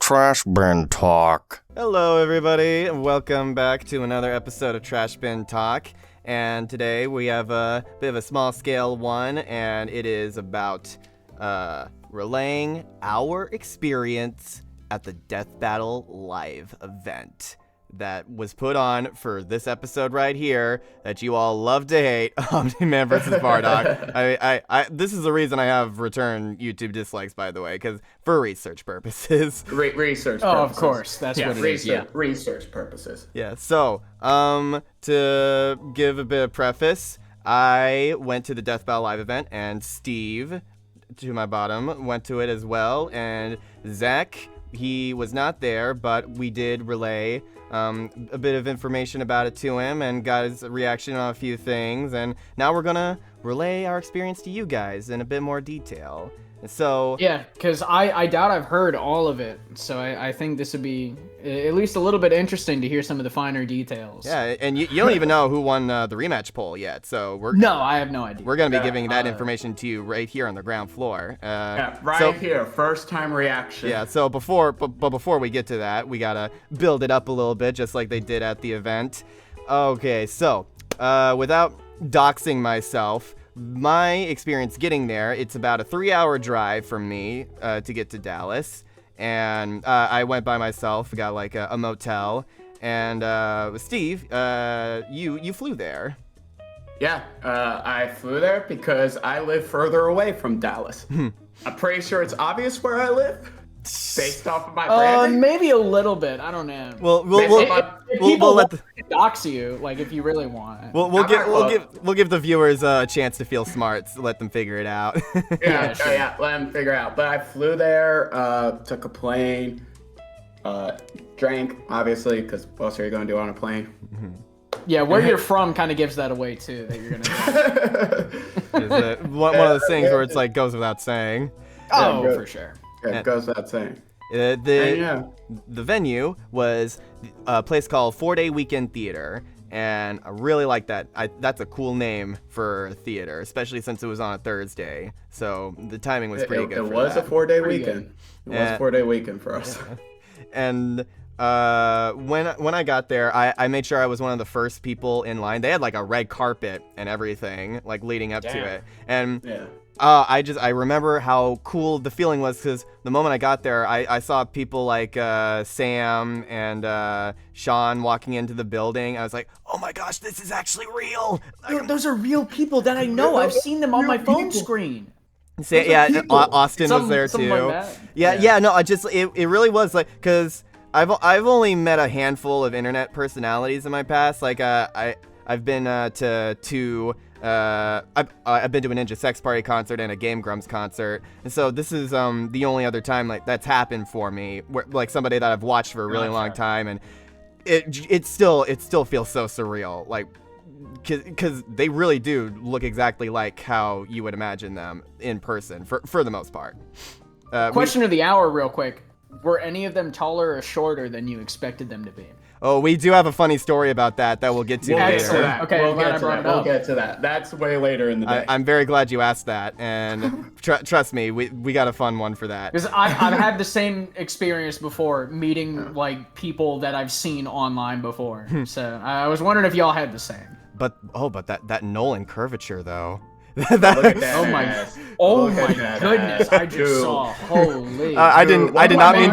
Trash Bin Talk. Hello, everybody. Welcome back to another episode of Trash Bin Talk. And today we have a bit of a small scale one, and it is about relaying our experience at the Death Battle Live event that was put on for this episode right here that you all love to hate, Omni-Man versus Bardock. I this is the reason I have return YouTube dislikes, by the way, because for research purposes. Research purposes. Oh, of course. That's what it is. Yeah. Research purposes. Yeah, so, to give a bit of preface, I went to the Death Battle Live event, and Steve, to my bottom, went to it as well, and Zach, he was not there, but we did relay a bit of information about it to him and got his reaction on a few things, and now we're gonna relay our experience to you guys in a bit more detail. So yeah, because I doubt I've heard all of it, so I think this would be at least a little bit interesting to hear some of the finer details. Yeah, and you don't even know who won the rematch poll yet, so No, I have no idea. We're going to be giving that information to you right here on the ground floor. Here, first time reaction. Yeah, so before we get to that, we got to build it up a little bit, just like they did at the event. Okay, so without doxing myself, my experience getting there, it's about a 3-hour drive from me to get to Dallas. And I went by myself, got like a motel. And Steve, you flew there. Yeah, I flew there because I live further away from Dallas. I'm pretty sure it's obvious where I live. Based off of my branding? Maybe a little bit. I don't know. We'll let the dox you, like if you really want. We'll give the viewers a chance to feel smart. So let them figure it out. Let them figure it out. But I flew there, took a plane, drank obviously because what else are you gonna do on a plane? Mm-hmm. Yeah, where you're from kind of gives that away too. That you're gonna. One of those things where it's like goes without saying. Oh, for sure. It goes without saying. The venue was a place called 4-Day Weekend Theater, and I really like that. That's a cool name for a theater, especially since it was on a Thursday. So the timing was pretty good. It was a 4-day weekend. It was a 4-day weekend for us. Yeah. And when I got there, I made sure I was one of the first people in line. They had like a red carpet and everything, like leading up to it, and. Yeah. I remember how cool the feeling was because the moment I got there, I saw people like Sam and Sean walking into the building. I was like, oh my gosh, this is actually real. Those are real people that I know. I've seen them on my phone screen. Austin was there too. Like it really was like, because I've only met a handful of internet personalities in my past. Like I've been to two. I've been to a Ninja Sex Party concert and a Game Grumps concert, and so this is the only other time like that's happened for me, where like somebody that I've watched for a really long time, and it still feels so surreal, like because they really do look exactly like how you would imagine them in person for the most part. Question of the hour, real quick: were any of them taller or shorter than you expected them to be? Oh, we do have a funny story about that we'll get to later. Okay, we'll get to that. That's way later in the day. I'm very glad you asked that, and trust me, we got a fun one for that. Because I've had the same experience before, meeting like people that I've seen online before. So I was wondering if y'all had the same. But that Nolan curvature though. Look at that. Oh my goodness! I just saw. Holy. I didn't mean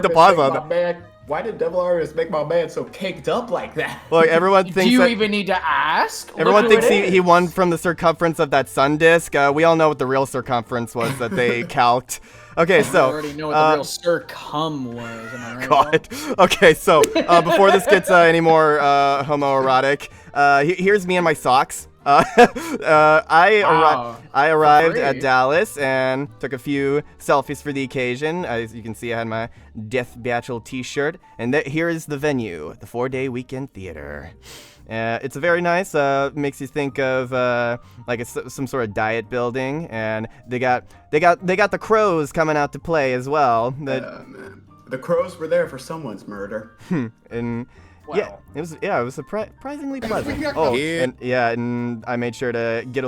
to pause on that. Why did Devil Artist make my man so caked up like that? Look, everyone thinks. Do you even need to ask? Everyone thinks he won from the circumference of that sun disk. We all know what the real circumference was that they calced. Okay, so I already know what the real circum was. Am I right? God. Okay, so before this gets any more homoerotic, here's me and my socks. I arrived at Dallas and took a few selfies for the occasion. As you can see, I had my Death Battle t-shirt. And here is the venue, the 4-Day Weekend Theater. It's a very nice, makes you think of like some sort of diet building. And they got the crows coming out to play as well. Man. The crows were there for someone's murder. And Wow. Yeah, it was surprisingly pleasant. And I made sure to get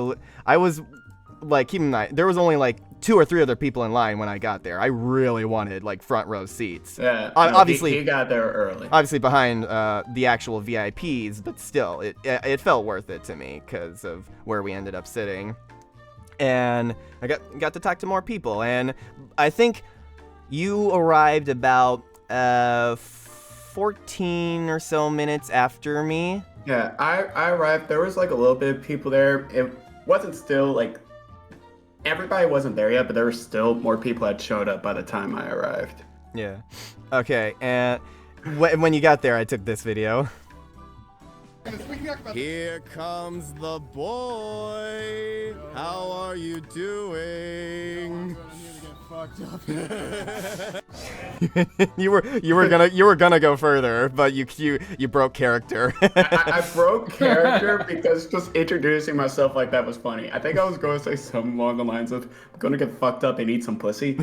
like, keep in mind, there was only like 2 or 3 other people in line when I got there. I really wanted like front row seats. Yeah, Obviously, he got there early. Obviously behind the actual VIPs, but still, it felt worth it to me because of where we ended up sitting. And I got to talk to more people, and I think you arrived about 14 or so minutes after me. Yeah, I arrived. There was like a little bit of people there. It wasn't still like everybody wasn't there yet, but there were still more people that showed up by the time I arrived. Yeah. Okay, and when you got there, I took this video. Here comes the boy. How are you doing? you were gonna go further, but you broke character. I broke character because just introducing myself like that was funny. I think I was going to say something along the lines of "I'm gonna get fucked up and eat some pussy."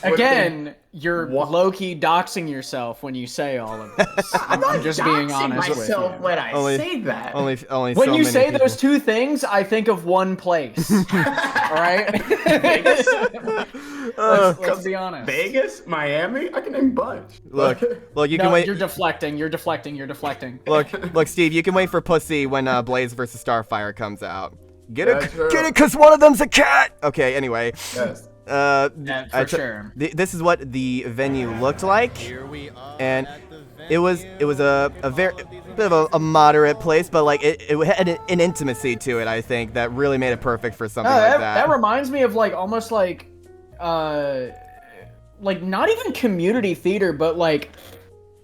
Again, you're low-key doxing yourself when you say all of this. I'm just being honest with you. When I say that. Only when so you many say people. those two things, I think of one place. All right? let's be honest. Vegas, Miami, I can name a bunch. Look, you can No, wait. you're deflecting. Look, Steve, you can wait for pussy when Blaze vs. Starfire comes out. Get it, True. cause one of them's a cat. Okay, anyway. Yes. For sure. This is what the venue looked like, and it was a very bit of a moderate place, but like it had an intimacy to it. I think that really made it perfect for something like that. That reminds me of like almost like not even community theater, but like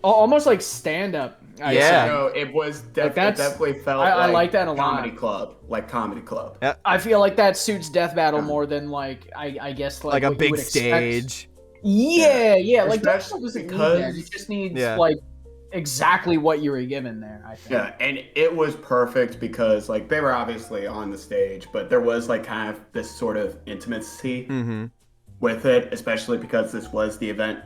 almost like stand up. Yeah. No, it was definitely felt I like that a lot. comedy club. Yeah. I feel like that suits Death Battle more than like I guess like a what you big would expect. stage. Yeah. Like that Especially doesn't need because- that. It just needs Yeah. like exactly what you were given there, I think. Yeah, and it was perfect because like they were obviously on the stage, but there was like kind of this sort of intimacy with it, especially because this was the event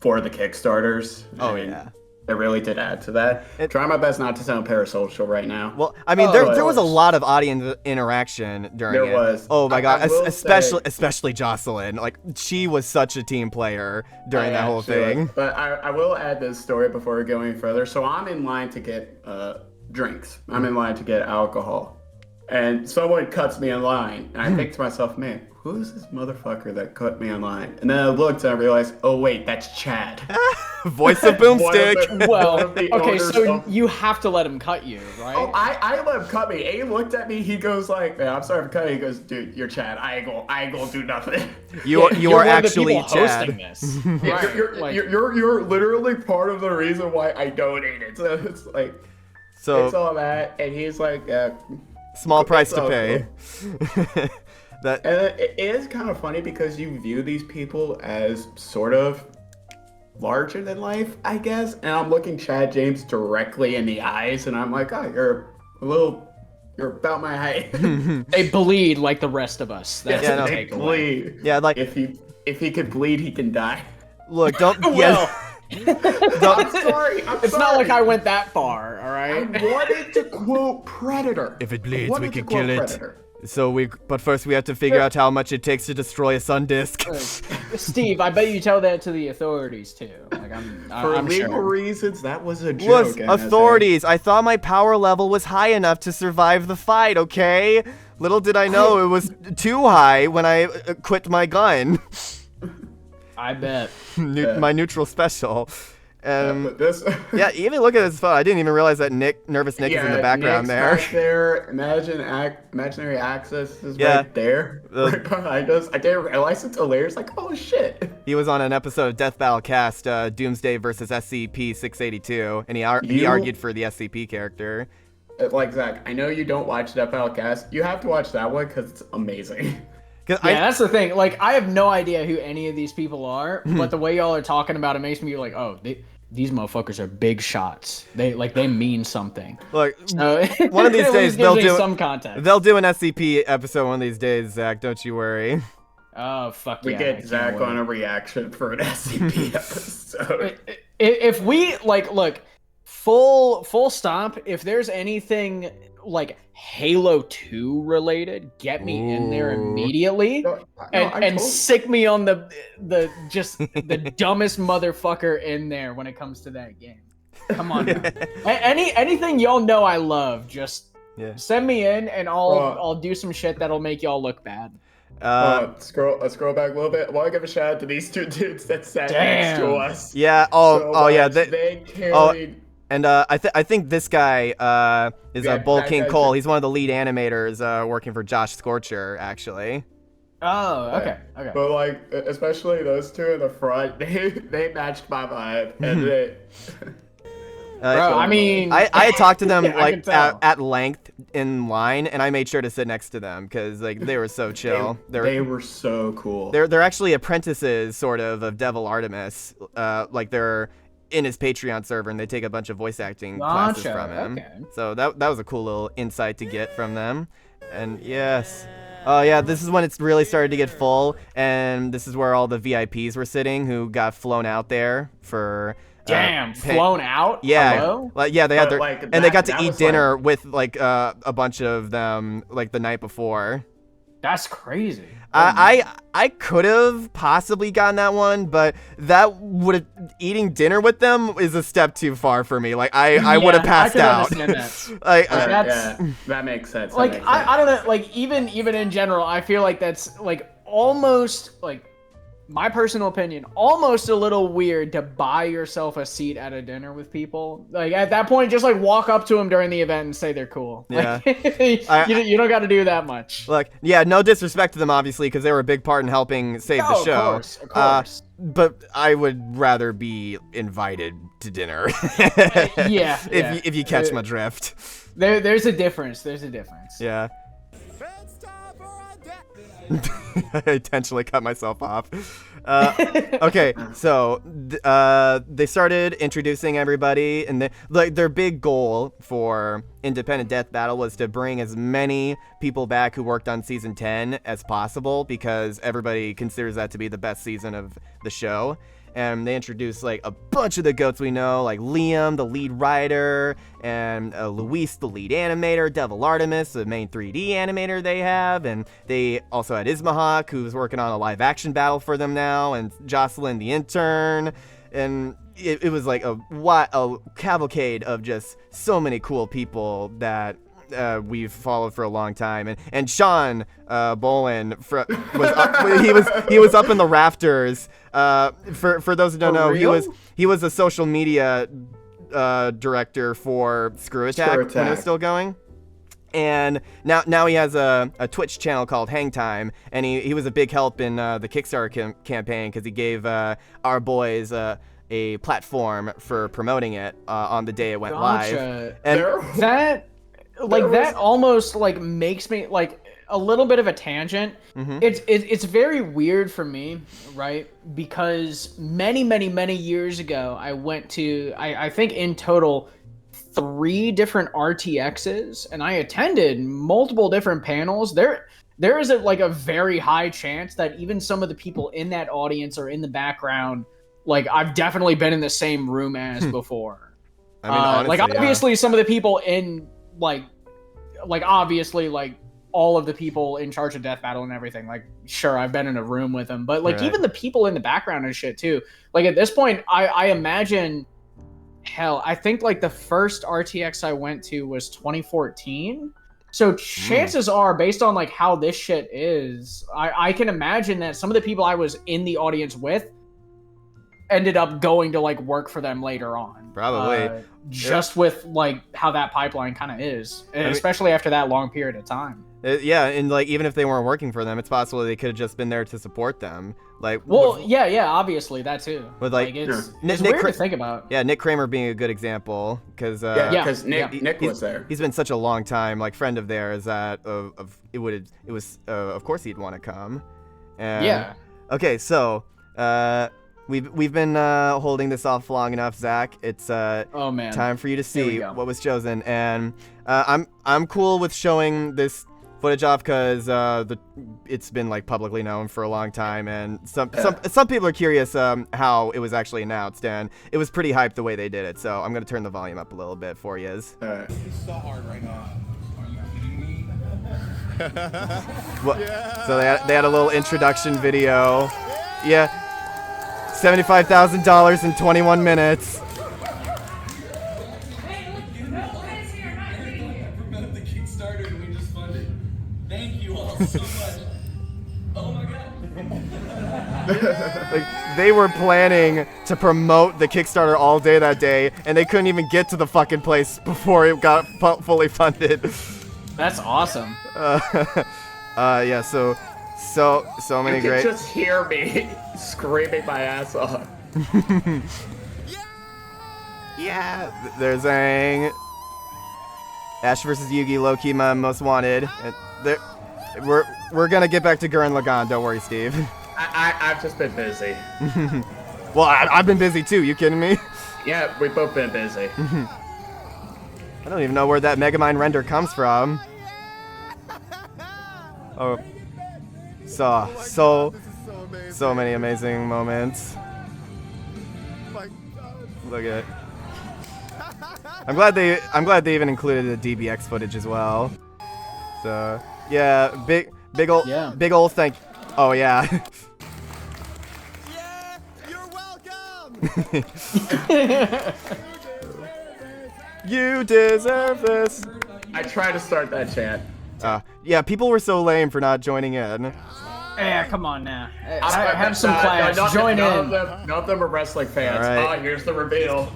for the Kickstarters. Oh and yeah. It really did add to that. Trying my best not to sound parasocial right now. Well, I mean, there was a lot of audience interaction during it. There was. Oh my god, I will especially Jocelyn. Like, she was such a team player during that whole thing. But I will add this story before we go any further. So I'm in line to get drinks. I'm in line to get alcohol. And someone cuts me in line. And I think to myself, man, who's this motherfucker that cut me in line? And then I looked and I realized, oh wait, that's Chad. Voice of Boomstick. Well, okay, so you have to let him cut you, right? Oh, I let him cut me. And he looked at me. He goes like, "Man, I'm sorry for cutting." He goes, "Dude, you're Chad. I ain't gonna do nothing." You are actually hosting Chad. this. Right. You're literally part of the reason why I donated. So it's like, it's all that. And he's like, small price to pay. And it is kind of funny because you view these people as sort of larger than life, I guess. And I'm looking Chad James directly in the eyes, and I'm like, oh, you're about my height. They bleed like the rest of us. That's Yeah, no. They bleed. Yeah, like, if he could bleed, he can die. look, don't. Well, I'm sorry. it's not like I went that far, all I right? wanted to quote Predator. If it bleeds, Wanted we to can quote kill it. Predator. But first we have to figure out how much it takes to destroy a sun disk. Steve, I bet you tell that to the authorities too. Like For I'm legal sure. reasons, that was a joke. Was NSA. authorities. I thought my power level was high enough to survive the fight, okay? Little did I know it was too high when I quit my gun. I bet. My neutral special. But this. Yeah, even look at this photo. I didn't even realize that Nervous Nick is in the background Nick's there. back there. Imaginary access is Yeah. right there, right behind us. I didn't realize it until later. It's like, oh shit. He was on an episode of Death Battle Cast, Doomsday versus SCP-682, and he argued for the SCP character. Like, Zach, I know you don't watch Death Battle Cast. You have to watch that one because it's amazing. Yeah, that's the thing. Like, I have no idea who any of these people are, but the way y'all are talking about it makes me like, oh, these motherfuckers are big shots. They mean something. Look, So, one of these it days gives they'll me do some context. They'll do an SCP episode one of these days, Zach. Don't you worry. Oh fuck We yeah! I get can't Zach wait. on a reaction for an SCP episode. If we look full stop, if there's anything like Halo 2 related, get me in there immediately and sick me on the just the dumbest motherfucker in there when it comes to that game. Come on now. Anything y'all know I love, just send me in and I'll do some shit that'll make y'all look bad. Scroll back a little bit. I want to give a shout out to these two dudes that sat next to us. Yeah. They carried. And I think this guy is Bull King Cole. He's one of the lead animators working for Josh Scorcher, actually. Oh, okay. But like, especially those two in the front, they matched my vibe, and they. Bro, I mean, I had talked to them like at length in line, and I made sure to sit next to them because like they were so chill. They were so cool. They're actually apprentices, sort of Devil Artemis. Like they're in his Patreon server, and they take a bunch of voice acting classes from him. Okay. So that was a cool little insight to get from them. And yes. Oh yeah, this is when it's really started to get full, and this is where all the VIPs were sitting who got flown out there for. Damn, flown out? Yeah. Hello? Like, yeah, they had their and they got to eat dinner with like a bunch of them like the night before. That's crazy. I could have possibly gotten that one, but eating dinner with them is a step too far for me. Like I would have passed out. That. That makes sense. Like I don't know. Like even in general, I feel like that's like almost like. My personal opinion, almost a little weird to buy yourself a seat at a dinner with people. Like at that point, just like walk up to them during the event and say they're cool. Yeah, like, you don't got to do that much. Look, yeah, no disrespect to them, obviously, because they were a big part in helping save the show. Of course. But I would rather be invited to dinner. If you catch my drift. There's a difference. Yeah. I intentionally cut myself off. Okay, so they started introducing everybody, and their big goal for Independent Death Battle was to bring as many people back who worked on season 10 as possible, because everybody considers that to be the best season of the show. And they introduced like a bunch of the goats we know, like Liam, the lead writer, and Luis, the lead animator, Devil Artemis, the main 3D animator they have, and they also had Ismahawk, who's working on a live action battle for them now, and Jocelyn, the intern, and it was like a cavalcade of just so many cool people that we've followed for a long time, and Sean Bolin he was up in the rafters. For those who don't know, he was a social media director for Screw Attack when it was still going. And now he has a Twitch channel called Hang Time, and he was a big help in the Kickstarter campaign because he gave our boys a platform for promoting it on the day it went live. And that almost like makes me like a little bit of a tangent. Mm-hmm. It's very weird for me, right? Because many years ago, I went to I think in total 3 different RTXs, and I attended multiple different panels. There is a very high chance that even some of the people in that audience or in the background, like I've definitely been in the same room as before. I mean, honestly, like obviously some of the people in like obviously like all of the people in charge of Death Battle and everything, like sure I've been in a room with them, but like even the people in the background and shit too, like at this point I imagine, hell, I think like the first RTX I went to was 2014, so chances are, based on like how this shit is, I can imagine that some of the people I was in the audience with ended up going to like work for them later on. Probably. Just with like how that pipeline kind of is, especially after that long period of time. Yeah, and like even if they weren't working for them, it's possible they could have just been there to support them. Like, obviously that too. With like it's weird to think about. Yeah, Nick Kramer being a good example, because Nick was there. He's been such a long time like friend of theirs that of course he'd want to come. And, okay, so We've been holding this off long enough, Zach. It's time for you to see what was chosen, and I'm cool with showing this footage off because it's been like publicly known for a long time, and some people are curious how it was actually announced, and it was pretty hyped the way they did it. So I'm gonna turn the volume up a little bit for you. It's so hard right now. So they had a little introduction video. Yeah, $75,000 in 21 minutes. The Kickstarter and we just funded. Thank you all so much. Oh my god. Like, they were planning to promote the Kickstarter all day that day, and they couldn't even get to the fucking place before it got fully funded. That's awesome. Yeah. So many You great. can just hear me screaming my ass off. Yeah. There's Zhang. Ash versus Yugi, low-key my most wanted. We're gonna get back to Gurren Lagann. Don't worry, Steve. I've just been busy. Well, I've been busy too. You kidding me? Yeah, we've both been busy. I don't even know where that Megamind render comes from. Oh, so many amazing moments. Look at it. I'm glad they even included the DBX footage as well. So yeah, big old thank. Oh yeah. Yeah, you're welcome. You deserve this. I tried to start that chant. Yeah, people were so lame for not joining in. Yeah, come on now. Have some class. Join in. None of them are wrestling fans. All right. Oh, here's the reveal.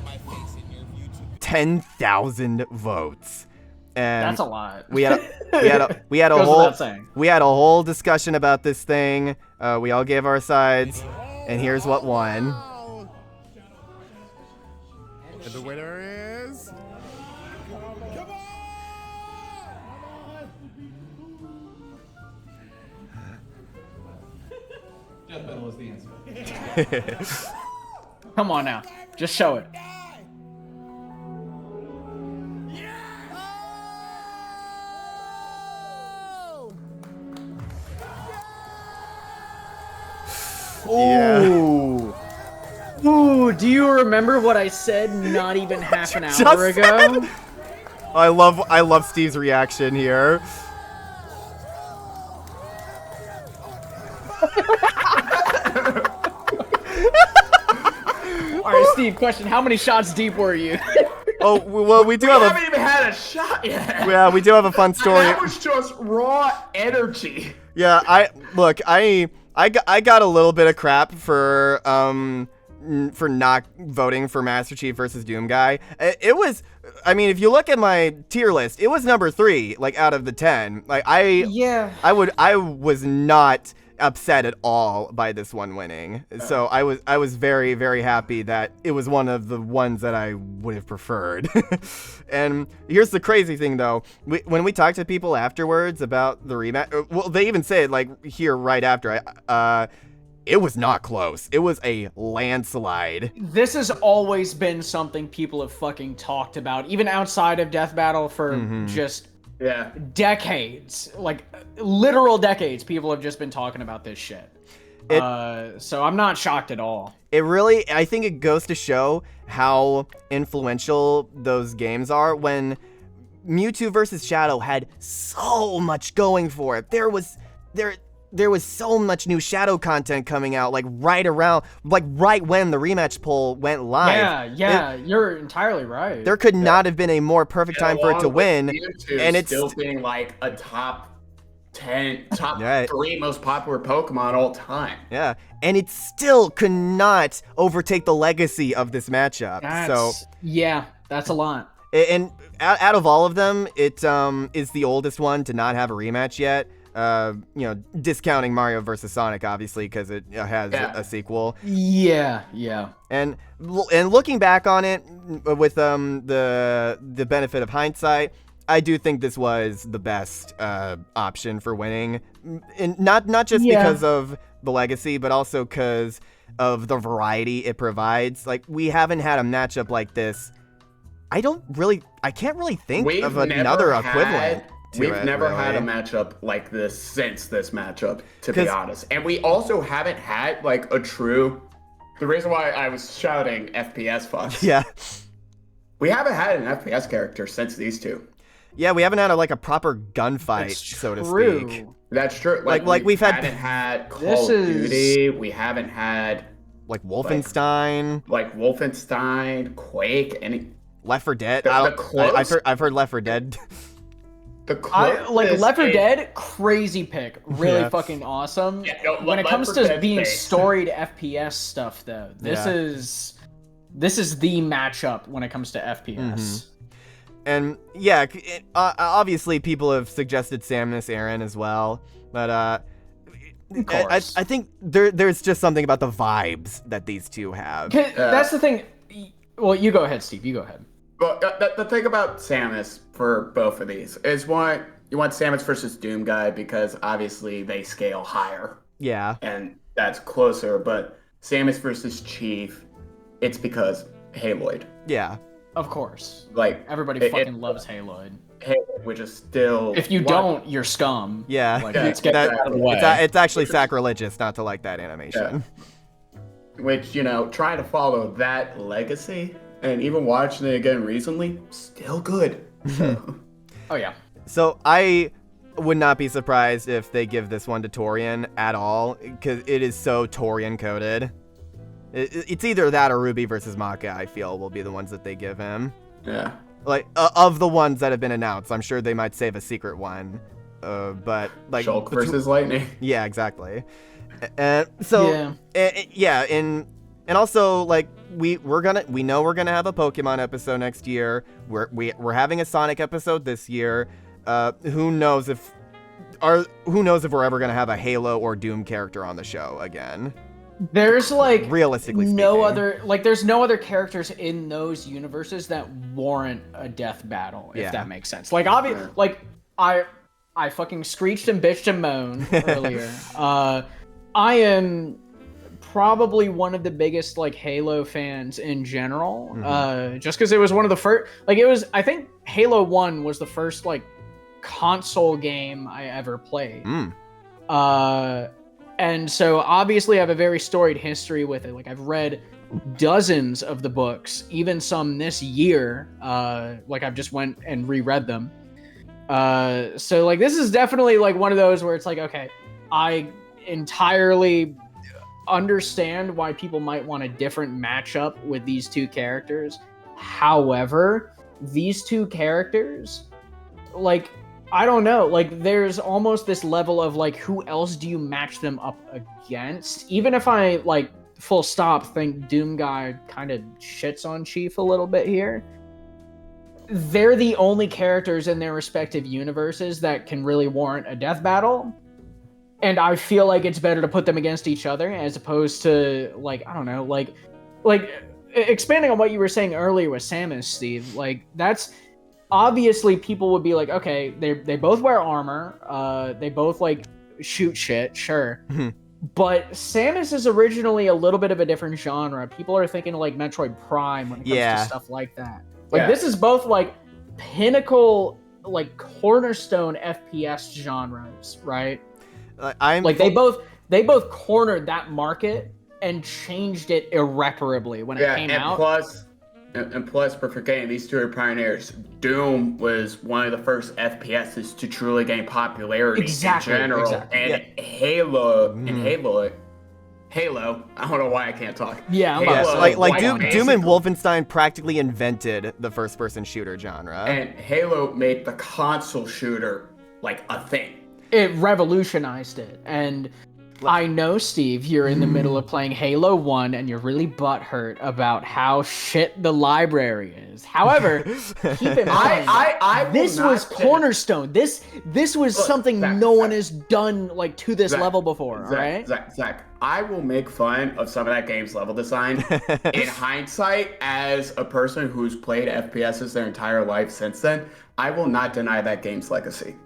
10,000 votes. And That's a lot. we had a Goes whole without saying. we had a whole discussion about this thing. We all gave our sides, and here's what won. And the winner is. Come on! Death Battle is the answer. Come on now. Just show it. Ooh. Ooh, do you remember what I said not even half an hour ago? I love Steve's reaction here. Alright, Steve, question. How many shots deep were you? Oh, well, we do have haven't even had a shot yet. yeah, we do have a fun story. That was just raw energy. Yeah, I got a little bit of crap for not voting for Master Chief versus Doom Guy. It was, I mean, if you look at my tier list, it was number 3, like out of the 10. Like I was not upset at all by this one winning. So I was very, very happy that it was one of the ones that I would have preferred. And here's the crazy thing though, when we talked to people afterwards about the rematch, well, they even said like here right after, it was not close. It was a landslide. This has always been something people have fucking talked about, even outside of Death Battle for just decades. Like, literal decades, people have just been talking about this shit. So I'm not shocked at all. It really, I think it goes to show how influential those games are when Mewtwo vs. Shadow had so much going for it. There was so much new Shadow content coming out, like right when the rematch poll went live. Yeah, you're entirely right. There could not have been a more perfect time for it to win, and it's still being like a top 10, top Right. 3 most popular Pokemon all time. Yeah, and it still could not overtake the legacy of this matchup. That's a lot. And out of all of them, it is the oldest one to not have a rematch yet. Discounting Mario vs. Sonic, obviously, because it has a sequel. Yeah. And looking back on it with the benefit of hindsight, I do think this was the best option for winning, and not just because of the legacy, but also because of the variety it provides. Like, we haven't had a matchup like this. I can't really think of another equivalent. We've never had a matchup like this since this matchup, to be honest. And we also haven't had like a true. The reason why I was shouting FPS fucks. Yeah. We haven't had an FPS character since these two. Yeah, we haven't had a proper gunfight, so to speak. That's true. Like we've had. haven't had Call of Duty. We haven't had Wolfenstein. Like Wolfenstein, Quake, Left 4 Dead. The I've heard Left 4 Dead. Left 4 Dead, crazy pick, really fucking awesome. Yeah, no, when it comes to being storied FPS stuff, though, this is the matchup when it comes to FPS. Mm-hmm. And yeah, obviously people have suggested Samus Aran as well, but of course. I think there's just something about the vibes that these two have. That's the thing. Well, you go ahead, Steve. You go ahead. Well, the thing about Samus for both of these is you want Samus versus Doom Guy because obviously they scale higher. Yeah. And that's closer, but Samus versus Chief, it's because Haloid. Yeah. Of course. Like everybody fucking loves Haloid. Haloid, which is still. If you don't, you're scum. Yeah. Let's get that out of the way. It's actually sacrilegious not to like that animation. Yeah. Which, trying to follow that legacy and even watching it again recently, still good. Oh yeah. So I would not be surprised if they give this one to Torian at all, because it is so Torian coded. It's either that or Ruby versus Maka, I feel, will be the ones that they give him. Yeah. Like, of the ones that have been announced, I'm sure they might save a secret one. But, like... Shulk versus Lightning. Yeah, exactly. And so, and also, like, we know we're gonna have a Pokemon episode next year. We're having a Sonic episode this year. Who knows if we're ever gonna have a Halo or Doom character on the show again? There's realistically speaking, there's no other characters in those universes that warrant a death battle, if that makes sense. Like I fucking screeched and bitched and moaned earlier. I am probably one of the biggest Halo fans in general. Just because it was one of the first, I think Halo 1 was the first console game I ever played. And so obviously I have a very storied history with it. I've read dozens of the books, even some this year. I've just went and reread them. So this is definitely one of those where it's okay, I entirely understand why people might want a different matchup with these two characters. However, these two characters, I don't know, there's almost this level of who else do you match them up against? Even if I full stop think Doom Guy kind of shits on Chief a little bit here, they're the only characters in their respective universes that can really warrant a death battle. And I feel like it's better to put them against each other as opposed to I don't know, expanding on what you were saying earlier with Samus, Steve, that's obviously people would be okay, they both wear armor, they both shoot shit, sure. But Samus is originally a little bit of a different genre. People are thinking Metroid Prime when it comes to stuff like that. This is both pinnacle, cornerstone FPS genres, right? They both cornered that market and changed it irreparably when it came out. And plus, we're forgetting these two are pioneers. Doom was one of the first FPSs to truly gain popularity in general. And Halo, I don't know why I can't talk. Yeah, Doom and Wolfenstein practically invented the first-person shooter genre. And Halo made the console shooter a thing. It revolutionized it. And I know, Steve, you're in the middle of playing Halo 1 and you're really butthurt about how shit the library is. However, keep in mind, this was cornerstone. This was something no one has done to this level before, all right? Zach, I will make fun of some of that game's level design. In hindsight, as a person who's played FPSs their entire life since then, I will not deny that game's legacy.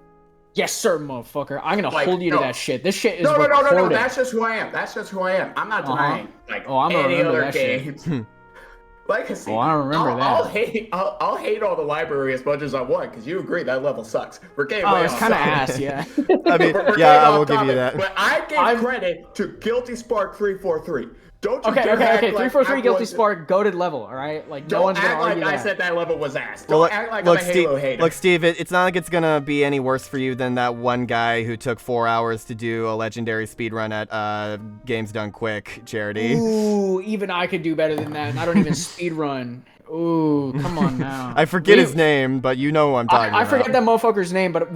Yes, sir, motherfucker. I'm gonna hold you to that shit. This shit is recorded. No. That's just who I am. I'm not denying any other games. Legacy. Oh, I remember that. I'll hate all the library as much as I want because you agree that level sucks. We're getting way it's kind of ass, yeah. I mean, I will give you that. But I give credit to Guilty Spark 343 Don't you Okay, dare okay, act okay. like 343 I Guilty wasn't- Spark, goated level, all right? Like, no Don't one's gonna act like argue I that. said that level was ass. Well, Don't act like I'm a Halo hater. Look, Steve, it's not like it's gonna be any worse for you than that one guy who took 4 hours to do a legendary speedrun at Games Done Quick charity. Ooh, even I could do better than that, and I don't even speedrun. Ooh, come on now. I forget his name, but you know who I'm talking I about. forget that motherfucker's name, but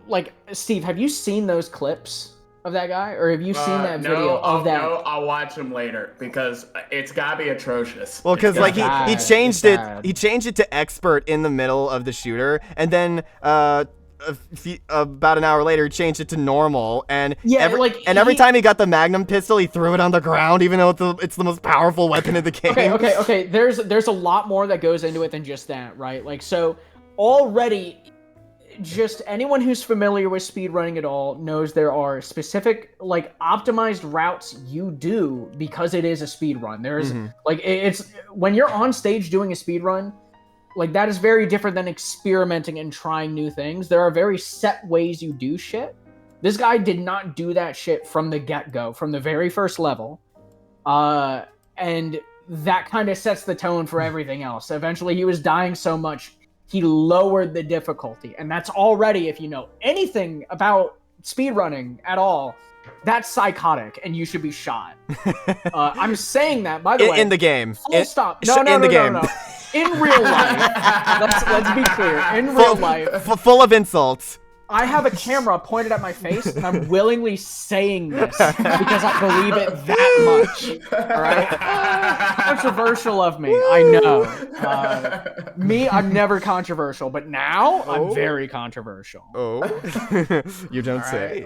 like, Steve, have you seen those clips of that guy? Or have you seen that video of that? No, I'll watch them later because it's gotta be atrocious. Well, because like he bad. changed It's it, bad. he changed it to expert in the middle of the shooter, and then about an hour later, he changed it to normal, and every time he got the Magnum pistol, he threw it on the ground, even though it's the most powerful weapon in the game. Okay. There's a lot more that goes into it than just that, right? Like, so already, just anyone who's familiar with speedrunning at all knows there are specific, like, optimized routes you do because it is a speedrun. There's like, it's when you're on stage doing a speedrun, like, that is very different than experimenting and trying new things. There are very set ways you do shit. This guy did not do that shit from the get-go, from the very first level. And that kind of sets the tone for everything else. Eventually, he was dying so much, he lowered the difficulty. And that's already, if you know anything about speedrunning at all, that's psychotic, and you should be shot. I'm saying that, by the way. In the game. Full stop. No. In real life, let's be clear. In real life, full of insults. I have a camera pointed at my face, and I'm willingly saying this because I believe it that much. All right? Controversial of me, I know. I'm never controversial, but now I'm very controversial. Oh, you don't say.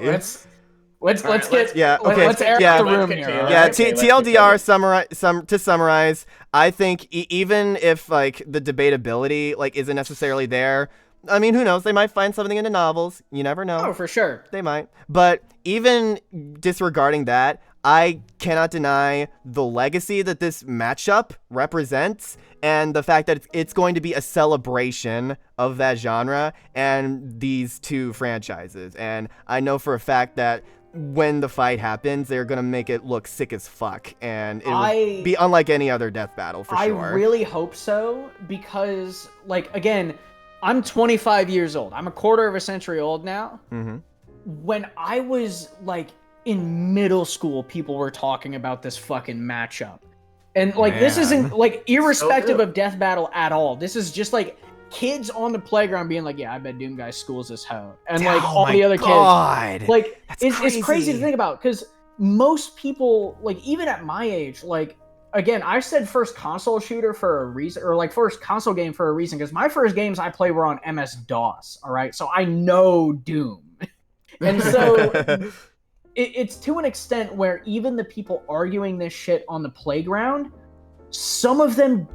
Let's air Yeah, the room here. Yeah, TLDR to summarize, I think even if like the debatability like isn't necessarily there, I mean, who knows? They might find something in the novels. You never know. Oh, for sure. They might. But even disregarding that, I cannot deny the legacy that this matchup represents and the fact that it's going to be a celebration of that genre and these two franchises. And I know for a fact that when the fight happens, they're going to make it look sick as fuck. And it will be unlike any other death battle, for sure. I really hope so, because, like, again, I'm 25 years old. I'm a quarter of a century old now. Mm-hmm. When I was, like, in middle school, people were talking about this fucking matchup. And, like, this isn't, like, irrespective of death battle at all. This is just, like, kids on the playground being like, yeah, I bet Doom Guy schools this hoe. And, like, all the other kids. Like, it's crazy to think about, because most people, like, even at my age, like, again, I said first console shooter for a reason, or like first console game for a reason, because my first games I played were on MS-DOS, all right? So I know Doom. And so it's to an extent where even the people arguing this shit on the playground, some of them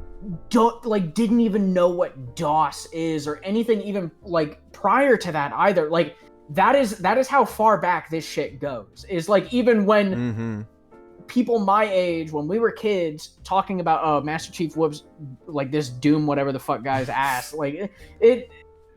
didn't even know what DOS is or anything even like prior to that either. Like that is how far back this shit goes. Is like even when people my age, when we were kids, talking about Master Chief whoops like this Doom whatever the fuck guy's ass, like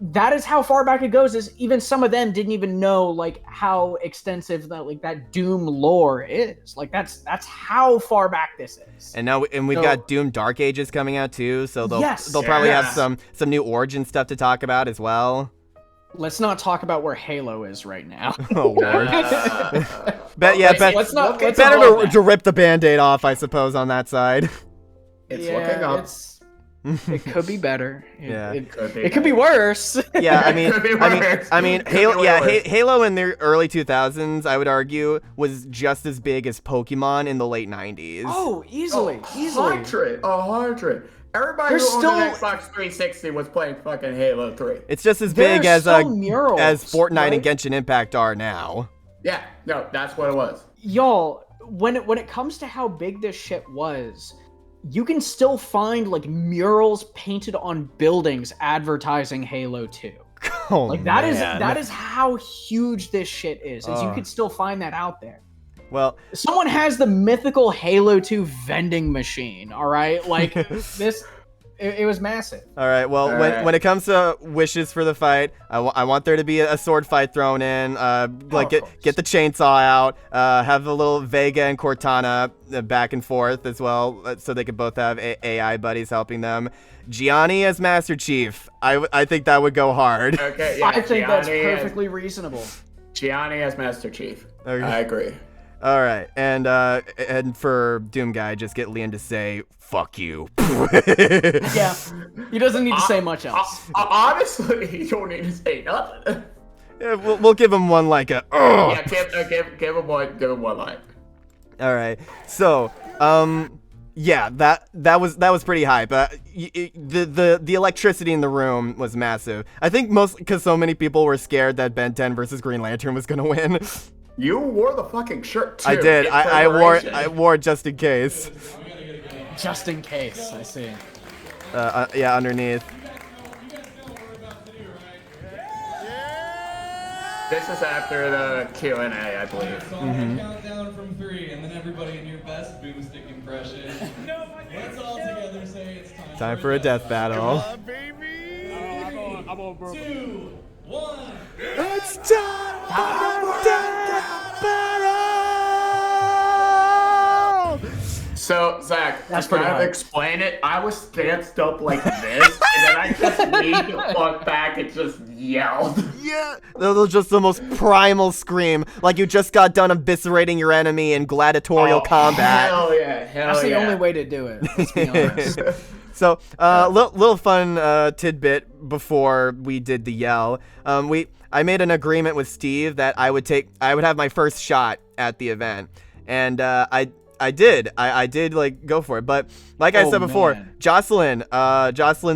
that is how far back it goes. Is even some of them didn't even know like how extensive that Doom lore is. Like that's how far back this is. And we've got Doom Dark Ages coming out too, so they'll probably have some new origin stuff to talk about as well. Let's not talk about where Halo is right now. Oh Lord. Let's better to rip the Band-Aid off, I suppose, on that side. It's looking up. It could be better. It could be worse. Yeah, I mean, Halo in the early 2000s, I would argue, was just as big as Pokemon in the late 90s. Oh, easily. 100. Everybody who owned an Xbox 360 was playing fucking Halo 3. It's just as big as murals, Fortnite right? and Genshin Impact are now. Yeah, no, that's what it was. Y'all, when it comes to how big this shit was, you can still find like murals painted on buildings advertising Halo 2. Oh, like that is how huge this shit is. You could still find that out there. Well, someone has the mythical Halo 2 vending machine, all right? Like this It was massive. All right. Well, All when right. when it comes to wishes for the fight, I want there to be a sword fight thrown in. Like of course. get the chainsaw out. Have a little Vega and Cortana back and forth as well, so they could both have AI buddies helping them. Gianni as Master Chief. I think that would go hard. Okay, yeah, I think that's Gianni perfectly reasonable. Gianni as Master Chief. Okay. I agree. All right, and for Doom Guy, just get Liam to say "fuck you." Yeah, he doesn't need to say much else. Honestly, you don't need to say nothing. Yeah, we'll give him one like a. Yeah, give him one line. All right, so yeah, that was pretty hype. The electricity in the room was massive. I think mostly because so many people were scared that Ben 10 versus Green Lantern was gonna win. You wore the fucking shirt too. I did. in I preparation. wore it just in case. Just in case, I see. Yeah, underneath. This is after the Q&A, I believe. Count down from 3, and then everybody in your best boomstick impression. Let's all together say it's Time for a death battle. I'm on, bro. 2, 1. It's time for a death battle. So, Zach, That's to pretty kind of hard. explain it, I was stanced up like this, and then I just leaned the fuck back and just yelled. Yeah, that was just the most primal scream, like you just got done eviscerating your enemy in gladiatorial combat. Hell yeah, hell That's the yeah. only way to do it. Let's be honest. So, little fun tidbit before we did the yell. I made an agreement with Steve that I would have my first shot at the event, and I did like go for it. But like I said before, man. Jocelyn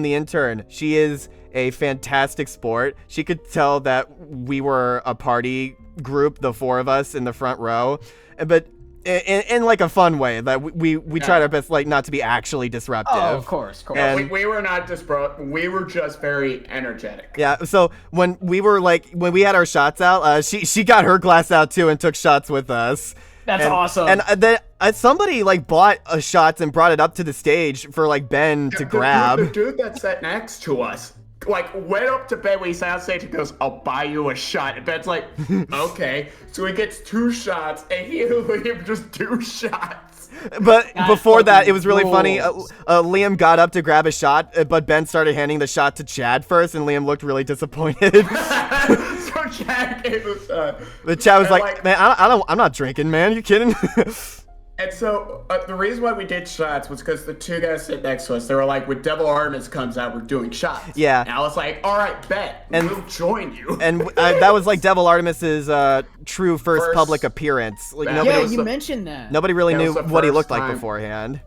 the intern, she is a fantastic sport. She could tell that we were a party group, the four of us in the front row, but in like a fun way, that we tried our best like not to be actually disruptive. Oh, of course. And- we were not just we were just very energetic. Yeah, so when we had our shots out, she got her glass out too and took shots with us. That's awesome. And then somebody like bought shots and brought it up to the stage for like Ben to grab. The dude that sat next to us, like, went up to Ben when he sat on stage and goes, "I'll buy you a shot." And Ben's like, "Okay." So he gets 2 shots, and he and Liam just do shots. But That before that, fucking it was really funny. rules. Liam got up to grab a shot, but Ben started handing the shot to Chad first, and Liam looked really disappointed. So Chad gave us. But Chad was and, like, "Man, I'm not drinking, man. You kidding?" And so the reason why we did shots was because the 2 guys sitting next to us, they were like, when Devil Artemis comes out, we're doing shots. Yeah. And I was like, all right, bet. And- We'll join you. And that was like Devil Artemis's true first First public appearance. Like Yeah, nobody yeah, was you the- mentioned that. nobody really That knew was the what he first looked like time. beforehand.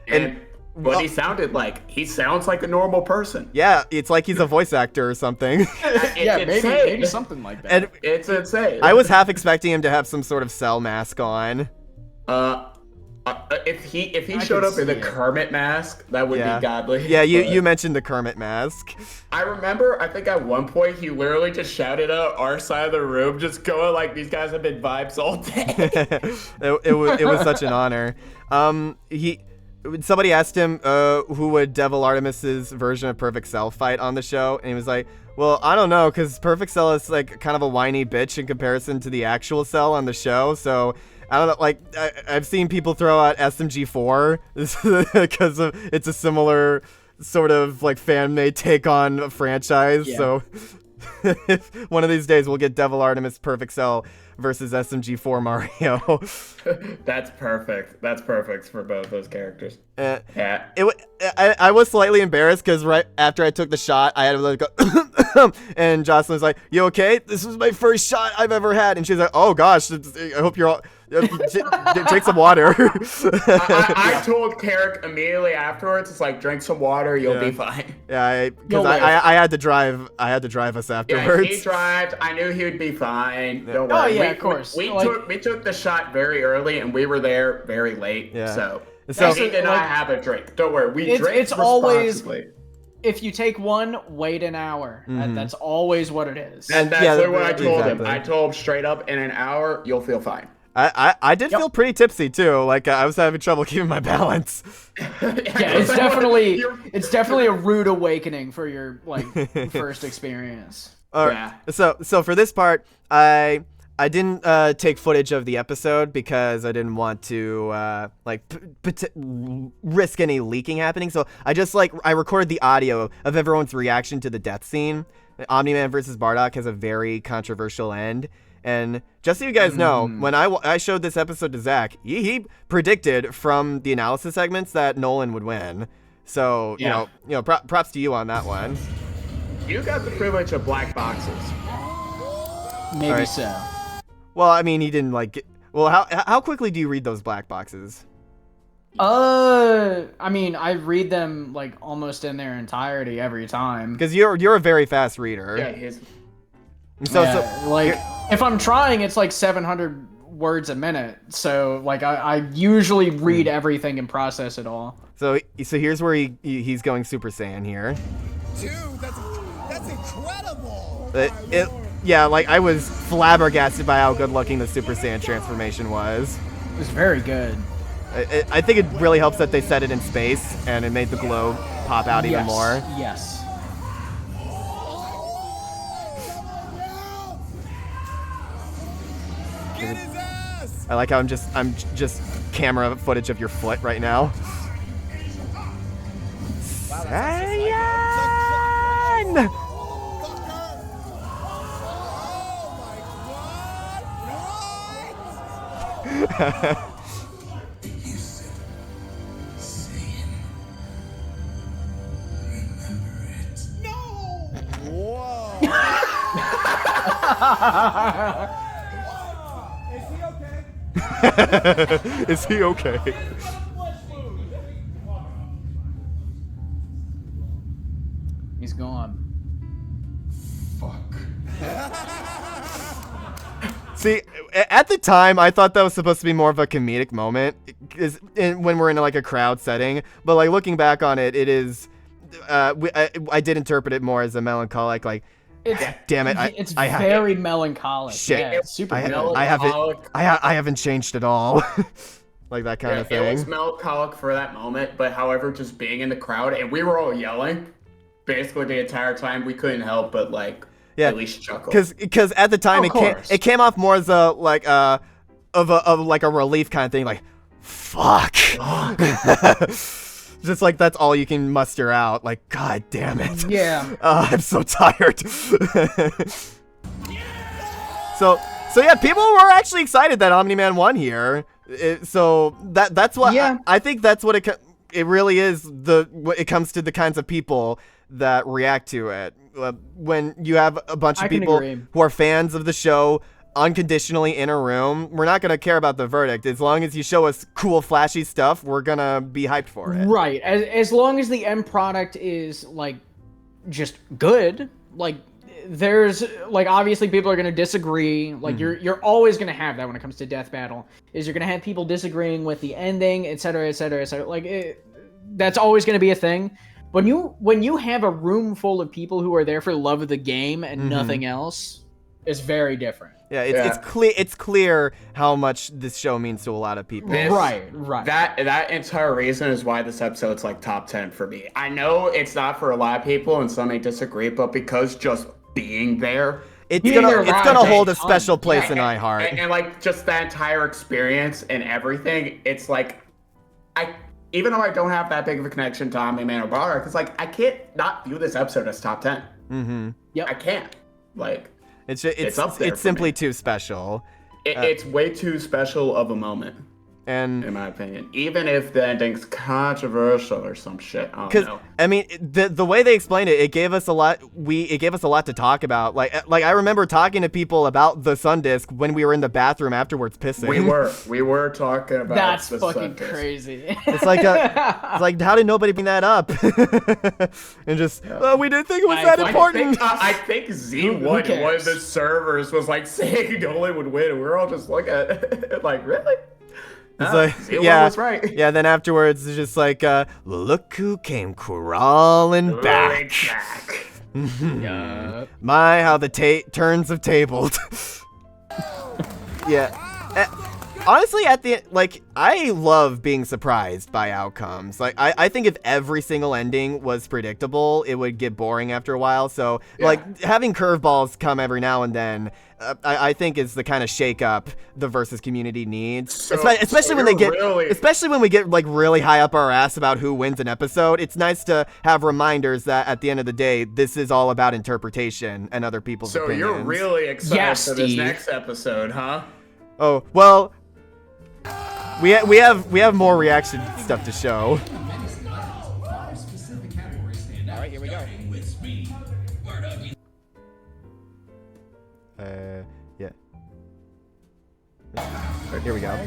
And what he sounded like, he sounds like a normal person. Yeah, it's like he's a voice actor or something. Yeah, It's maybe insane. something like that. And It's insane. I was half expecting him to have some sort of Cell mask on. If he I showed can up in the see it. Kermit mask, that would Yeah. be godly. Yeah, But you mentioned the Kermit mask. I remember, I think at one point he literally just shouted out our side of the room, just going like, "These guys have been vibes all day." it was such an honor. Somebody asked him who would Devil Artemis's version of Perfect Cell fight on the show, and he was like, "Well, I don't know, because Perfect Cell is like kind of a whiny bitch in comparison to the actual Cell on the show, so." I don't know, like, I've seen people throw out SMG4 because it's a similar sort of, like, fan-made take on a franchise, Yeah. so one of these days we'll get Devil Artemis Perfect Cell versus SMG4 Mario. That's perfect. That's perfect for both those characters. Uh, Yeah. I was slightly embarrassed because right after I took the shot, I had to like go, and Jocelyn was like, "You okay? This was my first shot I've ever had," and she's like, "Oh gosh, I hope you're all drink some water." I told Carrick immediately afterwards, it's like, drink some water, you'll be fine. Yeah, because You'll live. I had to drive. I had to drive us Yeah, afterwards. he drives. I knew he would be fine. Don't Oh, worry. yeah, of course. We Like- took the shot very early, and we were there very late. Yeah. So So- he did not like- have a drink. Don't worry. We It's- drank it's always- responsibly. If you take one, wait an hour. That's always what it is. And that's Yeah, what I told him. exactly. I told him straight up, in an hour, you'll feel fine. I did feel pretty tipsy too. Like I was having trouble keeping my balance. Yeah, it's definitely a rude awakening for your like first experience. Yeah. So for this part, I didn't take footage of the episode because I didn't want to risk any leaking happening. So I recorded the audio of everyone's reaction to the death scene. Omni-Man versus Bardock has a very controversial end. And just so you guys know, when I showed this episode to Zach, he predicted from the analysis segments that Nolan would win. So you know, props to you on that one. You got the privilege of black boxes. Maybe so. Well, I mean, he didn't how quickly do you read those black boxes? I mean, I read them like almost in their entirety every time. Because you're a very fast reader. Yeah, if I'm trying, it's like 700 words a minute. So like I usually read everything and process it all. So here's where he's going Super Saiyan here. Dude, that's incredible. Yeah, like I was flabbergasted by how good looking the Super Saiyan transformation was. It was very good. I think it really helps that they set it in space and it made the glow pop out even more. Yes. Get his ass! I like how I'm just camera footage of your foot right now. Saiyan! Whoa! Is he okay? He's gone. Fuck. See, at the time, I thought that was supposed to be more of a comedic moment, when we're in like a crowd setting. But like looking back on it, it is. I did interpret it more as a melancholic, like. Damn it! It's very melancholic. Shit, yeah, it's super melancholic. I haven't changed at all. Like that kind of thing. It was melancholic for that moment, but however, just being in the crowd and we were all yelling, basically the entire time, we couldn't help but like at least chuckle. Because at the time it came off more as a like a relief kind of thing, like fuck. Just like that's all you can muster out. Like, God damn it. Yeah. I'm so tired. So yeah, people were actually excited that Omni-Man won here. So that's what I think that's what it really is. It comes to the kinds of people that react to it. When you have a bunch of people who are fans of the show unconditionally in a room, we're not going to care about the verdict. As long as you show us cool, flashy stuff, we're going to be hyped for it. Right. As long as the end product is, like, just good, like, there's, like, obviously people are going to disagree. Like, you're always going to have that when it comes to Death Battle, is you're going to have people disagreeing with the ending, etc., etc., etc. Like, that's always going to be a thing. When you have a room full of people who are there for the love of the game and nothing else, it's very different. Yeah, it's clear how much this show means to a lot of people. Right. That entire reason is why this episode's like top 10 for me. I know it's not for a lot of people and some may disagree, but because just being there, it's gonna hold a special place in my heart. And like just that entire experience and everything, it's like even though I don't have that big of a connection to Omni-Man or Bardock, it's like I can't not view this episode as top 10. Mm-hmm. Yep. I can't. Like it's up there. It's simply too special. It's way too special of a moment. And in my opinion, even if the ending's controversial or some shit, I don't know. I mean, the way they explained it, it gave us a lot. It gave us a lot to talk about. Like I remember talking to people about the Sun Disc when we were in the bathroom afterwards, pissing. We were talking about. That's the fucking Sun Disc. crazy. It's like how did nobody bring that up? And just we didn't think it was that important. I think Z1, one of the servers, was like saying Nolan would win, and we were all just looking at it like, really? It's like, was right. Yeah, then afterwards, it's just like, look who came crawling back. My, how the turns have tabled. Yeah. honestly, I love being surprised by outcomes. Like, I think if every single ending was predictable, it would get boring after a while. So, like, having curveballs come every now and then, I think is the kind of shake-up the Versus community needs. Especially when we get like really high up our ass about who wins an episode. It's nice to have reminders that at the end of the day, this is all about interpretation and other people's opinions. So you're really excited for this next episode, huh? Oh, well, we have more reaction stuff to show. All right, here we go. Yeah. Right, here we go.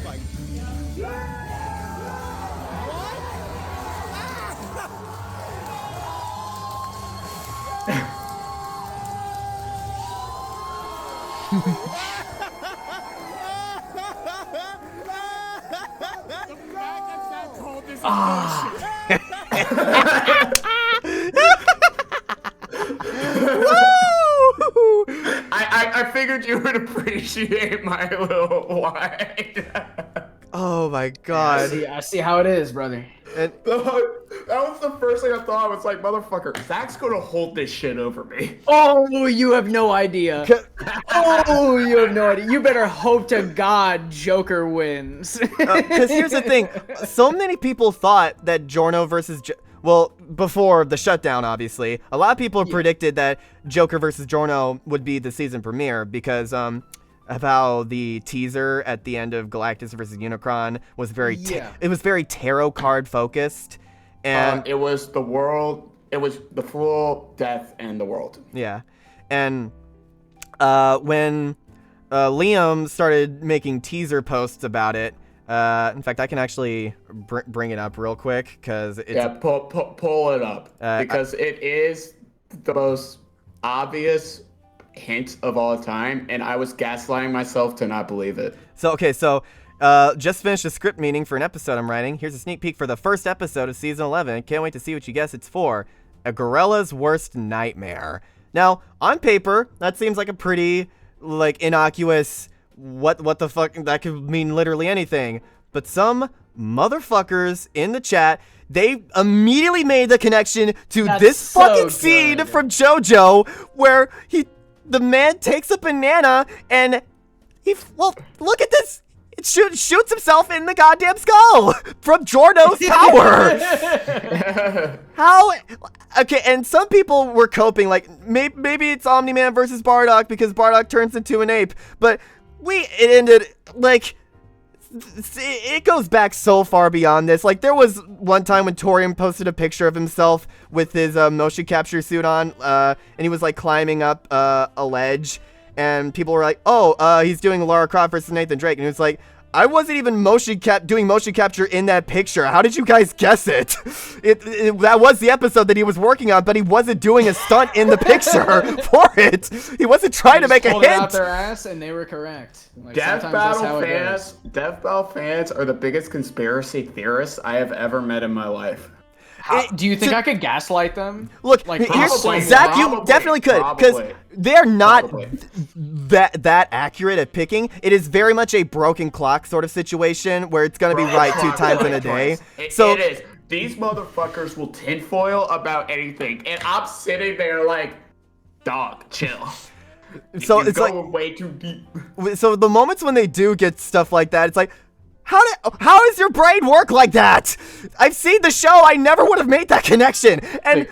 I figured you would appreciate my little whine. Oh my god. I see how it is, brother. And that was the first thing I thought. I was like, motherfucker, Zach's gonna hold this shit over me. Oh, you have no idea. Oh, you have no idea. You better hope to God Joker wins. because here's the thing, so many people thought that Giorno versus well, before the shutdown, obviously, a lot of people predicted that Joker versus Giorno would be the season premiere because of how the teaser at the end of Galactus versus Unicron was very it was very tarot card focused, and it was the world. It was the full death and the world. Yeah, and when Liam started making teaser posts about it. In fact, I can actually bring it up real quick because it's pull it up because it is the most obvious hint of all time, and I was gaslighting myself to not believe it. So just finished a script meeting for an episode I'm writing. Here's a sneak peek for the first episode of season 11. Can't wait to see what you guess it's for. A gorilla's worst nightmare. Now, on paper, that seems like a pretty innocuous. What the fuck? That could mean literally anything. But some motherfuckers in the chat, they immediately made the connection to this fucking scene from JoJo where the man takes a banana and look at this. It shoots himself in the goddamn skull from Giorno's power. How? Okay, and some people were coping maybe it's Omni-Man versus Bardock because Bardock turns into an ape, but it ended it goes back so far beyond this. Like, there was one time when Torium posted a picture of himself with his motion capture suit on, and he was climbing up a ledge, and people were like, "Oh, he's doing Lara Croft versus Nathan Drake," and he was like, I wasn't even doing motion capture in that picture. How did you guys guess it? That was the episode that he was working on, but he wasn't doing a stunt in the picture for it. He wasn't trying to make a hint. They out their ass, and they were correct. Death Battle fans are the biggest conspiracy theorists I have ever met in my life. Do you think I could gaslight them? Look, Zach, you definitely could, because they're not that accurate at picking. It is very much a broken clock sort of situation where it's going to be right 2 times in a day. It is. These motherfuckers will tinfoil about anything, and I'm sitting there like, dog, chill. So it's way too deep. So the moments when they do get stuff like that, it's like, how does your brain work like that? I've seen the show. I never would have made that connection. And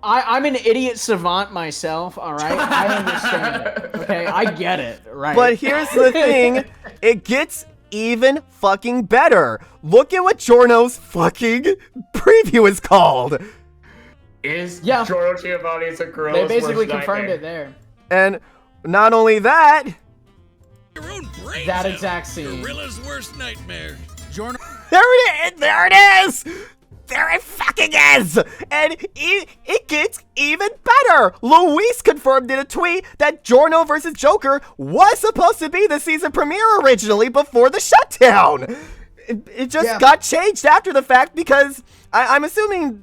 I'm an idiot savant myself, all right? I understand it, okay? I get it, right? But here's the thing. It gets even fucking better. Look at what Giorno's fucking preview is called. Giorno Giovanni's a gorilla? They basically confirmed it there. And not only that... Your own brains that exact scene. Gorilla's worst nightmare. Giorno. There it is! There it fucking is! And it gets even better! Luis confirmed in a tweet that Giorno versus Joker was supposed to be the season premiere originally before the shutdown! It just got changed after the fact because... I'm assuming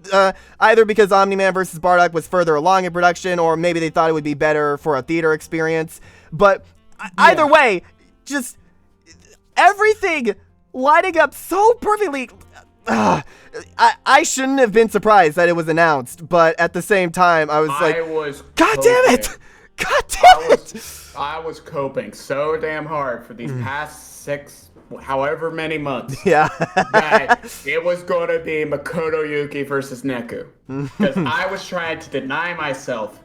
either because Omni-Man versus Bardock was further along in production, or maybe they thought it would be better for a theater experience. But either way, just everything lining up so perfectly. I shouldn't have been surprised that it was announced, but at the same time, I was like, God damn it! God damn it! I was coping so damn hard for these past 6, however many months. Yeah. That it was going to be Makoto Yuki versus Neku. Because I was trying to deny myself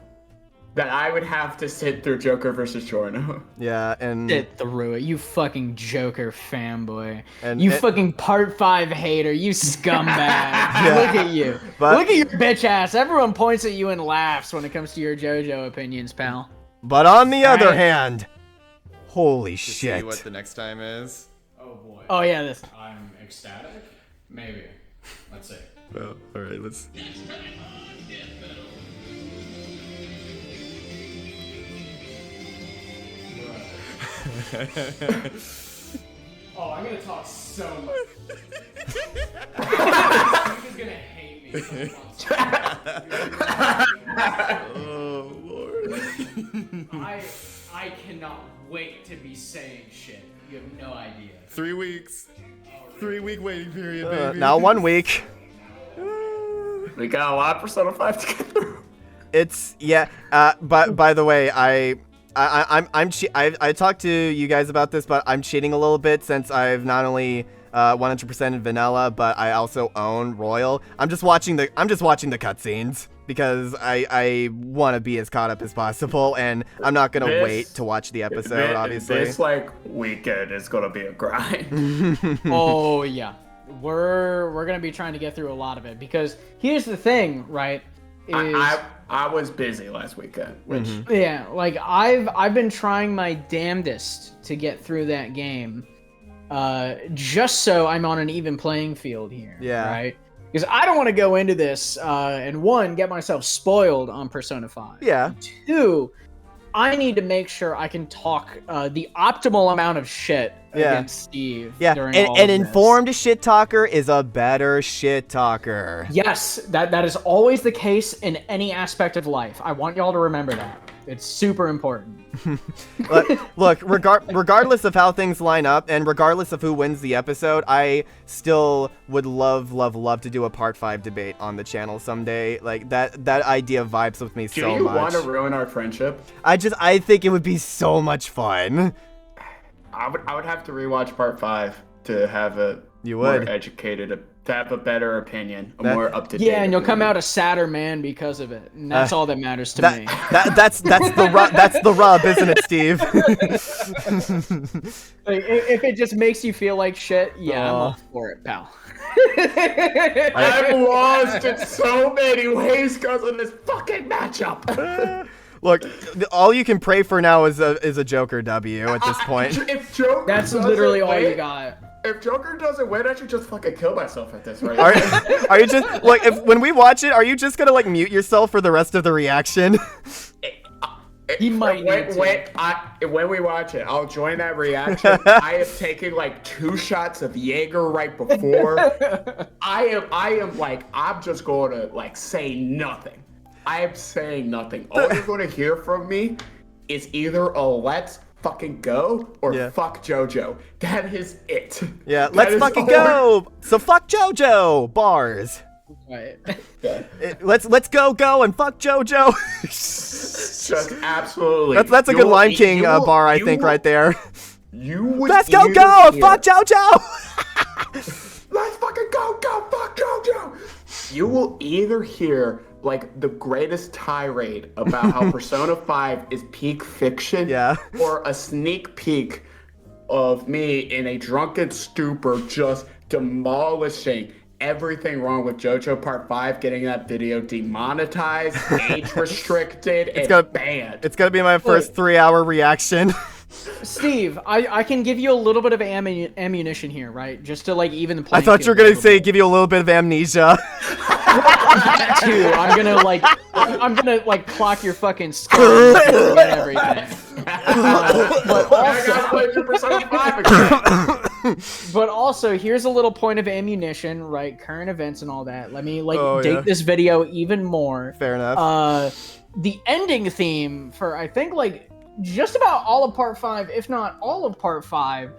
that I would have to sit through Joker versus Giorno. Yeah, and Sit through it, you fucking Joker fanboy. And You fucking part 5 hater, you scumbag. Look at you. But- Look at your bitch ass. Everyone points at you and laughs when it comes to your JoJo opinions, pal. but on the other Right. hand, holy See shit. what the next time is. Oh boy. Oh yeah, this. I'm ecstatic. Maybe. Let's see. Well, all right, let's. Oh, I'm gonna talk so much. He's gonna hate me so much. Oh Lord. I cannot wait to be saying shit. You have no idea. 3 weeks. 3-week waiting period, baby. Now 1 week. We got a lot of Persona 5 to get through. It's yeah. But by the way, I talked to you guys about this, but I'm cheating a little bit since I've not only 100% in vanilla, but I also own Royal. I'm just watching the cutscenes because I want to be as caught up as possible, and I'm not gonna wait to watch the episode. Obviously, This weekend is gonna be a grind. Oh yeah, we're gonna be trying to get through a lot of it because here's the thing, right? I was busy last weekend, which Yeah, like I've been trying my damnedest to get through that game, just so I'm on an even playing field here. Yeah. Right. Because I don't want to go into this and 1, get myself spoiled on Persona 5. yeah. 2, I need to make sure I can talk the optimal amount of shit against Steve. Yeah, During and all an of this. informed shit talker is a better shit talker. Yes, that is always the case in any aspect of life. I want y'all to remember that. It's super important. Look, regardless of how things line up, and regardless of who wins the episode, I still would love to do a part 5 debate on the channel someday. Like that idea vibes with me do so you much. want to ruin our friendship? I think it would be so much fun. I would have to rewatch part 5 to have a You more would. educated, to have a better opinion, a That- more up to date. Yeah, and you'll come out a sadder man because of it, and that's all that matters to me. That's the rub, isn't it, Steve? Like, if it just makes you feel like shit, yeah, I'm Aw. all for it, pal. I've lost in so many ways because of this fucking matchup. Look, all you can pray for now is a Joker W at this point. If Joker That's doesn't literally all you win- got. If Joker doesn't win, I should just fucking kill myself at this rate. Are you just like when we watch it? Are you just gonna like mute yourself for the rest of the reaction? He might need to. When we watch it, I'll join that reaction. I have taken like 2 shots of Jaeger right before. I am like, I'm just going to like say nothing. I am saying nothing. All you're going to hear from me is either a let's fucking go or Yeah. fuck JoJo. That is it. Yeah, That let's is fucking all- go. So fuck JoJo bars. Right. Let's go and fuck JoJo. Just absolutely. That's a You good will- Lion King you will- bar, I you think, will- right there. You would Let's go either and hear- fuck JoJo. Let's fucking go, fuck JoJo! You will either hear like the greatest tirade about how Persona 5 is peak fiction, Yeah. or a sneak peek of me in a drunken stupor just demolishing everything wrong with JoJo Part 5, getting that video demonetized, age restricted, and gonna- banned. It's gonna be my first 3-hour reaction. Steve, I can give you a little bit of ammunition here, right? Just to like even the I playing thought you were field a gonna little say bit. give you a little bit of amnesia. That too. I'm gonna like clock your fucking skull and everything. But I gotta play through Persona 5 again. But also, here's a little point of ammunition, right? Current events and all that. Let me Oh, date yeah. this video even more. Fair enough. The ending theme for I think like just about all of Part 5, if not all of Part 5,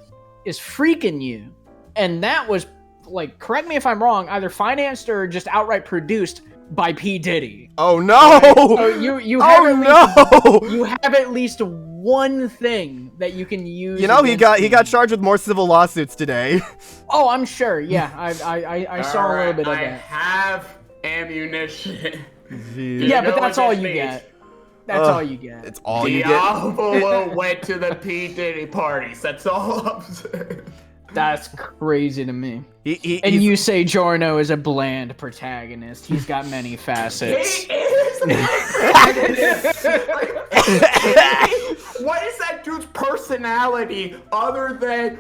is freaking you, and that was like, correct me if I'm wrong, either financed or just outright produced by P. Diddy. Oh no! So you have you have at least one thing that you can use. You know, he got charged with more civil lawsuits today. Oh, I'm sure. Yeah, I saw a little bit of that. I have ammunition. Yeah, but that's all you get. That's all you get. It's all you get. Diablo went to the P. Diddy parties. That's all I'm saying. That's crazy to me. And you say Giorno is a bland protagonist. He's got many facets. He is. What is that dude's personality other than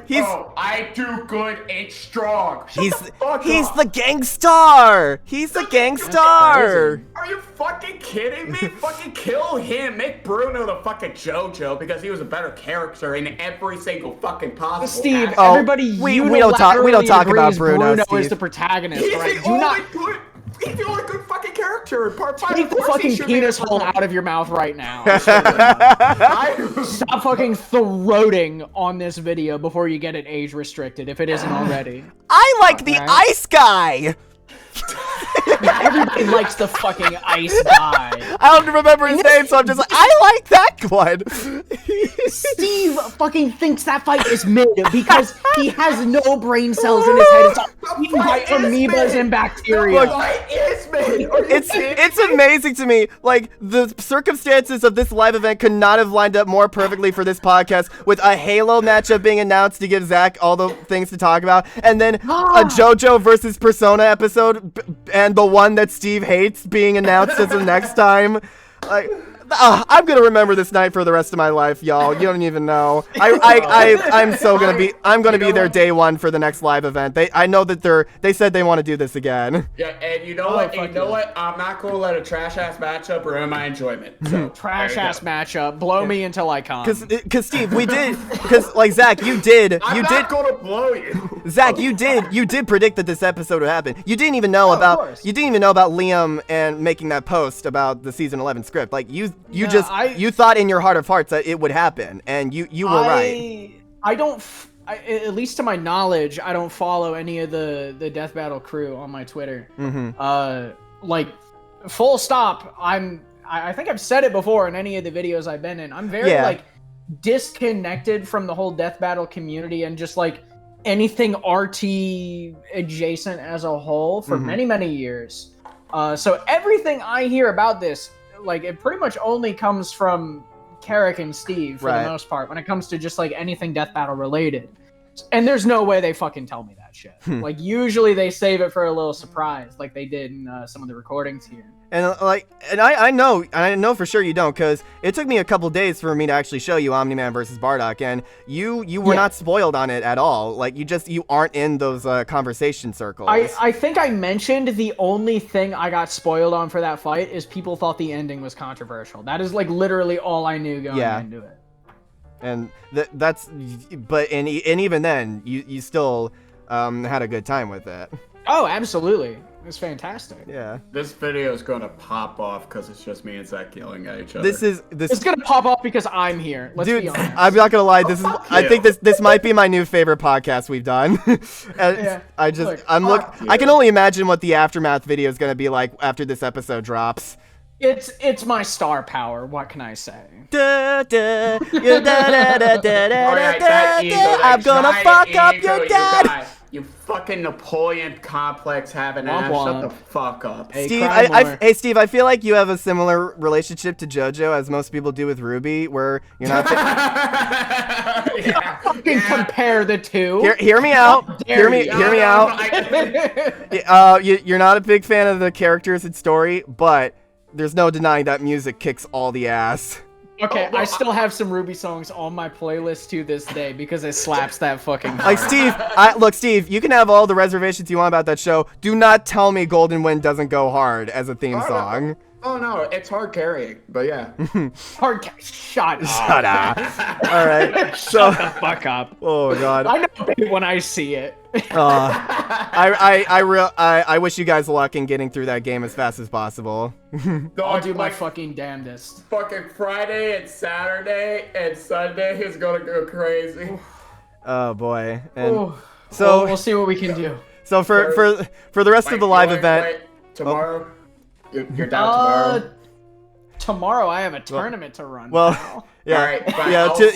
I do good and strong? He's the gangstar. He's the gangstar. Are you fucking kidding me? Fucking kill him. Make Bruno the fucking JoJo because he was a better character in every single fucking possible. Steve, aspect. everybody we don't talk about Bruno. Bruno Steve is the protagonist, He's right? the only good. He's the only good fucking character in part 5. Take the fucking penis hole out of your mouth right now. Stop fucking throating on this video before you get it age restricted, if it isn't already. I like the ice guy. Everybody likes the fucking ice guy. I don't remember his name, so I'm just like, I like that one. Steve fucking thinks that fight is mid because he has no brain cells in his head. It's all eaten by amoebas and bacteria. It's amazing to me. Like, the circumstances of this live event could not have lined up more perfectly for this podcast, with a Halo matchup being announced to give Zach all the things to talk about, and then a JoJo versus Persona episode, and the one that Steve hates being announced as the next time. Like, I'm gonna remember this night for the rest of my life, y'all. You don't even know. I'm gonna be there day one for the next live event. I know that they said they want to do this again. Yeah, and you know what? I'm not gonna let a trash ass matchup ruin my enjoyment. So trash ass matchup. Blow me until I come. Cause Steve, like Zach, you did. I'm not gonna blow you. Zach, you did predict that this episode would happen. You didn't even know about Liam and making that post about the season 11 script. Like you thought in your heart of hearts that it would happen, and you were right. At least to my knowledge, I don't follow any of the Death Battle crew on my Twitter. Like, full stop. I think I've said it before in any of the videos I've been in. I'm very like disconnected from the whole Death Battle community and just like anything RT adjacent as a whole for many years. So everything I hear about this, like, it pretty much only comes from Carrick and Steve for the most part when it comes to just like anything Death Battle related. And there's no way they fucking tell me that shit. Like, usually they save it for a little surprise, like they did in some of the recordings here. And I know for sure you don't, because it took me a couple days for me to actually show you Omni-Man versus Bardock, and you were not spoiled on it at all. Like, you aren't in those conversation circles. I think I mentioned the only thing I got spoiled on for that fight is people thought the ending was controversial. That is like literally all I knew going into it. And and even then, you still had a good time with it. Oh, absolutely. It's fantastic. Yeah. This video is gonna pop off because it's just me and Zach yelling at each other. It's gonna pop off because I'm here. Let's be honest. I'm not gonna lie. I think this might be my new favorite podcast we've done. I can only imagine what the aftermath video is gonna be like after this episode drops. It's my star power. What can I say? I'm gonna fuck up your dad. You fucking Napoleon complex having ass. Shut the fuck up. Hey, Steve, I feel like you have a similar relationship to JoJo as most people do with Ruby, where you're not. Compare the two. Hear me out. Hear me out. You're not a big fan of the characters and story, but there's no denying that music kicks all the ass. Okay, I still have some Ruby songs on my playlist to this day because it slaps that fucking hard. Like, Steve, you can have all the reservations you want about that show. Do not tell me Golden Wind doesn't go hard as a theme song. Oh no, it's hard carrying, but yeah. Shut up. Shut up. All right. Shut the fuck up. Oh god. I know it when I see it. I wish you guys luck in getting through that game as fast as possible. I'll do my fucking damnedest. Fucking Friday and Saturday and Sunday is gonna go crazy. Oh boy. And Ooh. so we'll see what we can do. so for the rest of the live event. Wait. Tomorrow? You're down tomorrow? Tomorrow I have a tournament to run. Well, pal. yeah, All right, fine.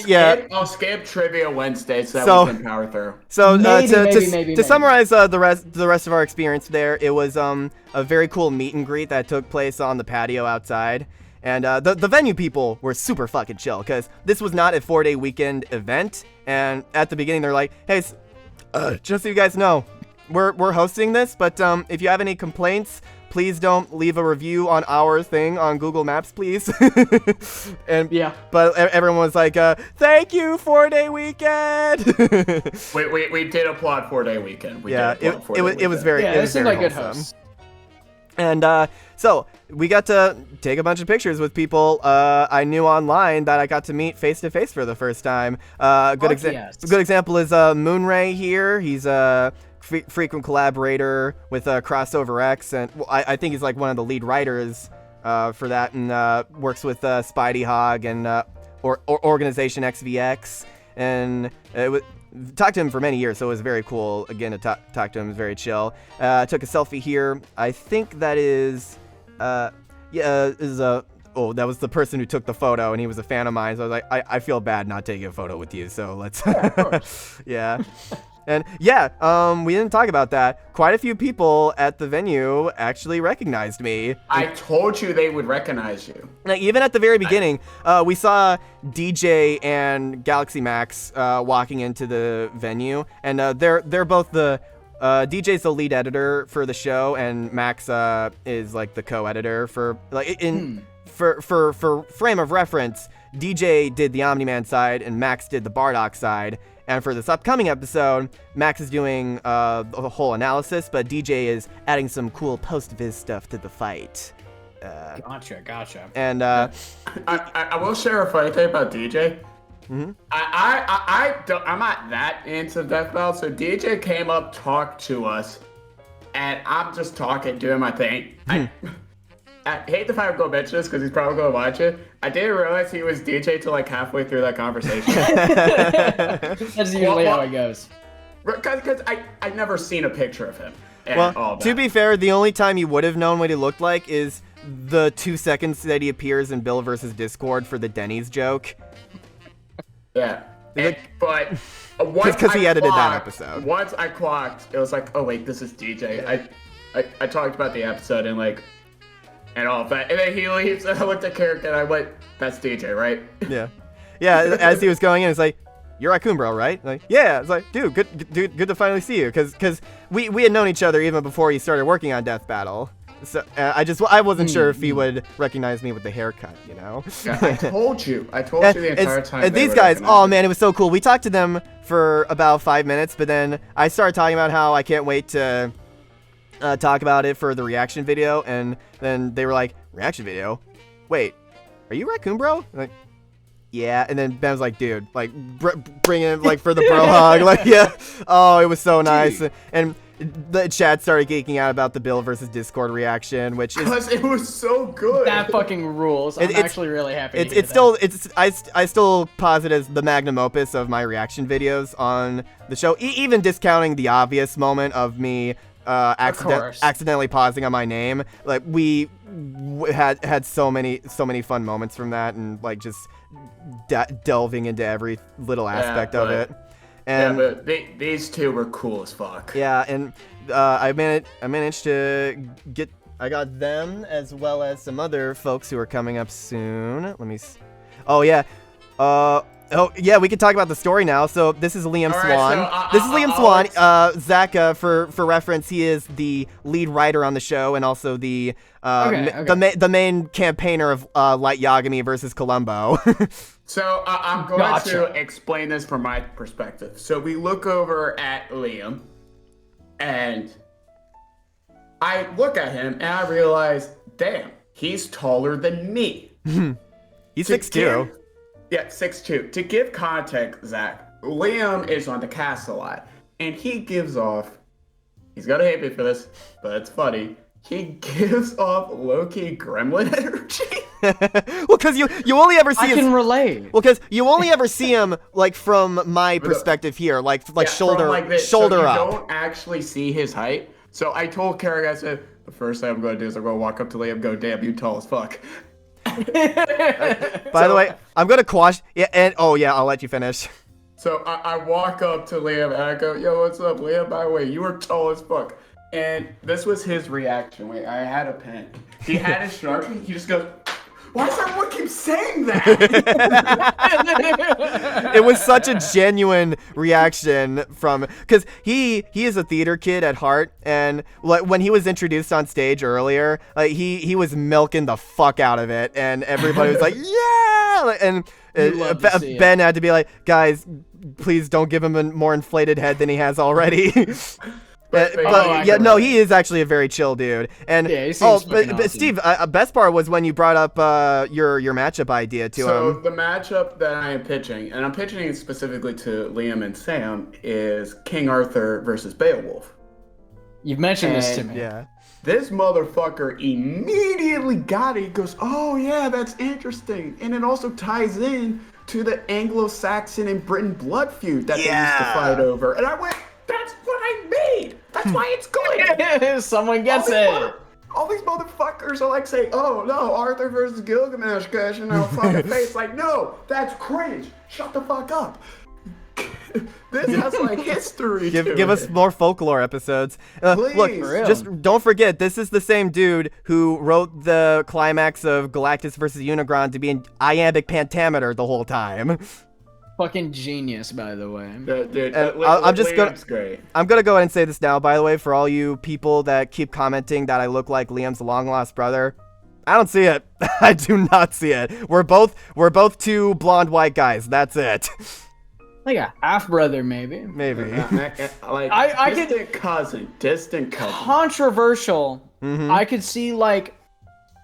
yeah. I'll skip Trivia Wednesday so that So- we can power through. So Maybe. to summarize the rest of our experience there, it was a very cool meet and greet that took place on the patio outside, and the venue people were super fucking chill because this was not a 4-day weekend event, and at the beginning they're like, hey, just so you guys know, we're hosting this, but if you have any complaints, please don't leave a review on our thing on Google Maps, please. And Yeah. but everyone was like, "Thank you, 4-day weekend." We did applaud 4-day weekend. It was very. Yeah, it it was seemed very like good wholesome. hosts. And so we got to take a bunch of pictures with people I knew online that I got to meet face to face for the first time. Good example is Moonray here. He's a frequent collaborator with Crossover X, and I think he's like one of the lead writers for that, and works with Spidey Hog and or Organization XVX, and talked to him for many years, so it was very cool again to talk to him. It was very chill. Took a selfie here. I think that is that was the person who took the photo, and he was a fan of mine, so I was like, I feel bad not taking a photo with you, so let's yeah. And yeah, we didn't talk about that. Quite a few people at the venue actually recognized me. I told you they would recognize you. Like, even at the very beginning, we saw DJ and Galaxy Max walking into the venue, and they're both the DJ's the lead editor for the show, and Max is like the co-editor for like for frame of reference. DJ did the Omni-Man side, and Max did the Bardock side. And for this upcoming episode, Max is doing the whole analysis, but DJ is adding some cool post-viz stuff to the fight. Gotcha. And I will share a funny thing about DJ. Mm-hmm. I'm not that into Death Battle, so DJ came up, talked to us, and I'm just talking, doing my thing. I hate the fact I'm going to mention this because he's probably going to watch it. I didn't realize he was DJ till like halfway through that conversation. That's usually how it goes. Because I never seen a picture of him. Well, to be fair, the only time you would have known what he looked like is the 2 seconds that he appears in Bill vs. Discord for the Denny's joke. Yeah. But once because he edited that clocked, episode. Once I clocked, it was like, oh wait, this is DJ. I talked about the episode and like, and all of that, and then he leaves, and I looked at character and I went, that's DJ, right? Yeah. As he was going in, it's like, you're Raccoon Bro, right? Like, yeah. It's like, dude, good to finally see you, because we had known each other even before he started working on Death Battle. So I wasn't sure if he would recognize me with the haircut, you know. Yeah, I told you the entire time. And these guys, oh man, it was so cool. We talked to them for about 5 minutes, but then I started talking about how I can't wait to talk about it for the reaction video, and then they were like, reaction video? Wait, are you Raccoon Bro? I'm like, yeah. And then Ben was like, dude, like bring him like for the bro hug, like yeah. Oh, it was so nice. Dude. And the chat started geeking out about the Bill versus Discord reaction, which is because it was so good. That fucking rules. I'm actually really happy. I still posit as the magnum opus of my reaction videos on the show, even discounting the obvious moment of me accidentally pausing on my name. Like we had so many fun moments from that, and like just delving into every little aspect of it. And yeah, but these two were cool as fuck. Yeah, and I managed to get. I got them as well as some other folks who are coming up soon. Let me. Oh yeah. We can talk about the story now. So this is Liam Swan. This is Liam Swan. Zach, for reference, he is the lead writer on the show and also the main campaigner of Light Yagami versus Columbo. So I'm going to explain this from my perspective. So we look over at Liam, and I look at him and I realize, damn, he's taller than me. He's 6'2". Yeah, 6'2". To give context, Zach, Liam is on the cast a lot, and he gives off, he's gonna hate me for this, but it's funny, he gives off low-key gremlin energy. Well, because you only ever see I can relate. well, because you only ever see him like from my perspective here, like Yeah, shoulder from like this. shoulder so you up. don't actually see his height. So I told Carrick, I said, the first thing I'm going to do is I'm going to walk up to Liam and go, damn, you tall as fuck. By the way, I'm gonna quash. Yeah, and oh yeah, I'll let you finish. So I walk up to Liam and I go, yo, what's up, Liam? By the way, you were tall as fuck. And this was his reaction. Wait, I had a pen. He had his Sharpie. He just goes, why does everyone keep saying that? It was such a genuine reaction from, because he is a theater kid at heart, and like when he was introduced on stage earlier, he was milking the fuck out of it, and everybody was like, yeah, and Ben had to be like, guys, please don't give him a more inflated head than he has already. But no, he is actually a very chill dude. And yeah, he seems but awesome. Steve, best part was when you brought up your matchup idea to So him. the matchup that I am pitching, and I'm pitching it specifically to Liam and Sam, is King Arthur versus Beowulf. You've mentioned this to me. Yeah. This motherfucker immediately got it. He goes, oh yeah, that's interesting. And it also ties in to the Anglo-Saxon and Britain blood feud that they used to fight over. And I went, that's what I made. That's why it's good. Someone gets it. All these motherfuckers are like saying, oh no, Arthur versus Gilgamesh, guys, you know, fucking face. Like, no, that's cringe. Shut the fuck up. This has like history. Give us more folklore episodes. Look, Please. just don't forget, this is the same dude who wrote the climax of Galactus versus Unicron to be in iambic pentameter the whole time. Fucking genius, by the way. Dude, I'm just gonna. Liam's great. I'm gonna go ahead and say this now. By the way, for all you people that keep commenting that I look like Liam's long lost brother, I don't see it. I do not see it. We're both two blonde white guys. That's it. Like a half brother, maybe. Maybe. Like I distant cousin. Controversial. I could see like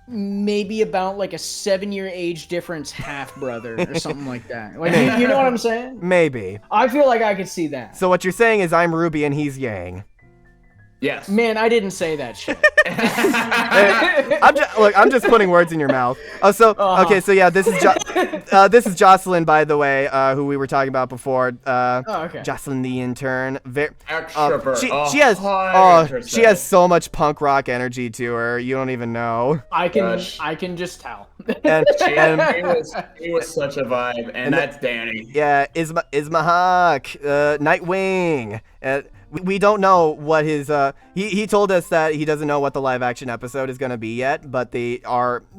maybe about like a 7-year age difference half brother or something like that. Like you know what I'm saying? Maybe. I feel like I could see that. So what you're saying is I'm Ruby and he's Yang. Yes. Man, I didn't say that shit. I'm just putting words in your mouth. Oh, so okay, so yeah, this is Jocelyn, by the way, who we were talking about before. Okay. Jocelyn the intern. Extrovert. She has so much punk rock energy to her. You don't even know. I can just tell. And He was such a vibe, and that's Danny. yeah, Isma Hawk, Nightwing. We don't know what his he told us that he doesn't know what the live action episode is going to be yet, but they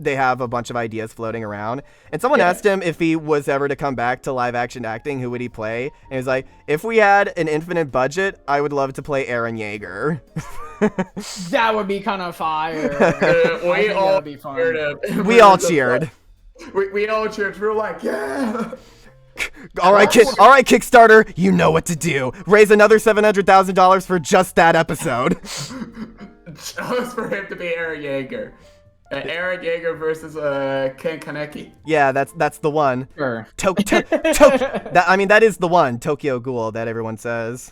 have a bunch of ideas floating around. And someone asked him if he was ever to come back to live action acting, who would he play? And he was like, if we had an infinite budget, I would love to play Eren Yeager. That would be kind of fire. We all be fun. cheered. We all cheered. We all cheered. We were like, yeah. All right, Kickstarter, you know what to do. Raise another $700,000 for just that episode. Just for him to be Eren Yeager. Eren Yeager versus Ken Kaneki. Yeah, that's the one. Sure. That is the one, Tokyo Ghoul, that everyone says.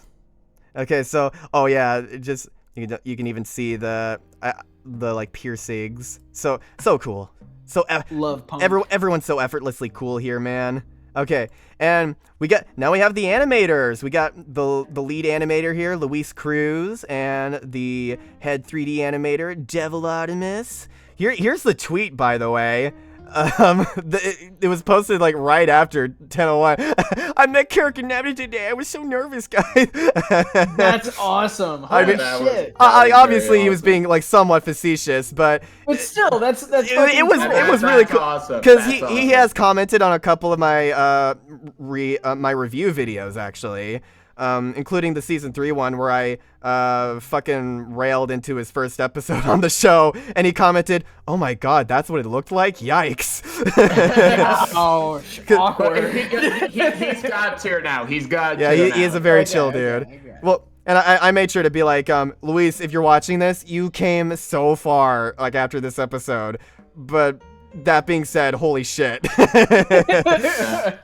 Okay, so you can even see the like piercings. So cool. So Love punk. Everyone's so effortlessly cool here, man. Okay, and we have the animators. We got the lead animator here, Luis Cruz, and the head 3D animator, Devil Artemis. Here's the tweet, by the way. It was posted like right after 10:01. I met Kirk and Nabby today. I was so nervous, guys. That's awesome. Holy shit. Obviously, he was being like somewhat facetious, but still, that's it was really cool awesome. because he has commented on a couple of my my review videos actually. Including the season 3 one where I fucking railed into his first episode on the show, and he commented, "Oh my god, that's what it looked like. Yikes!" Oh, awkward. He's got tier now. He's got. Yeah, he is a very chill dude. Okay. Well, and I made sure to be like, Luis, if you're watching this, you came so far like after this episode, but that being said, holy shit.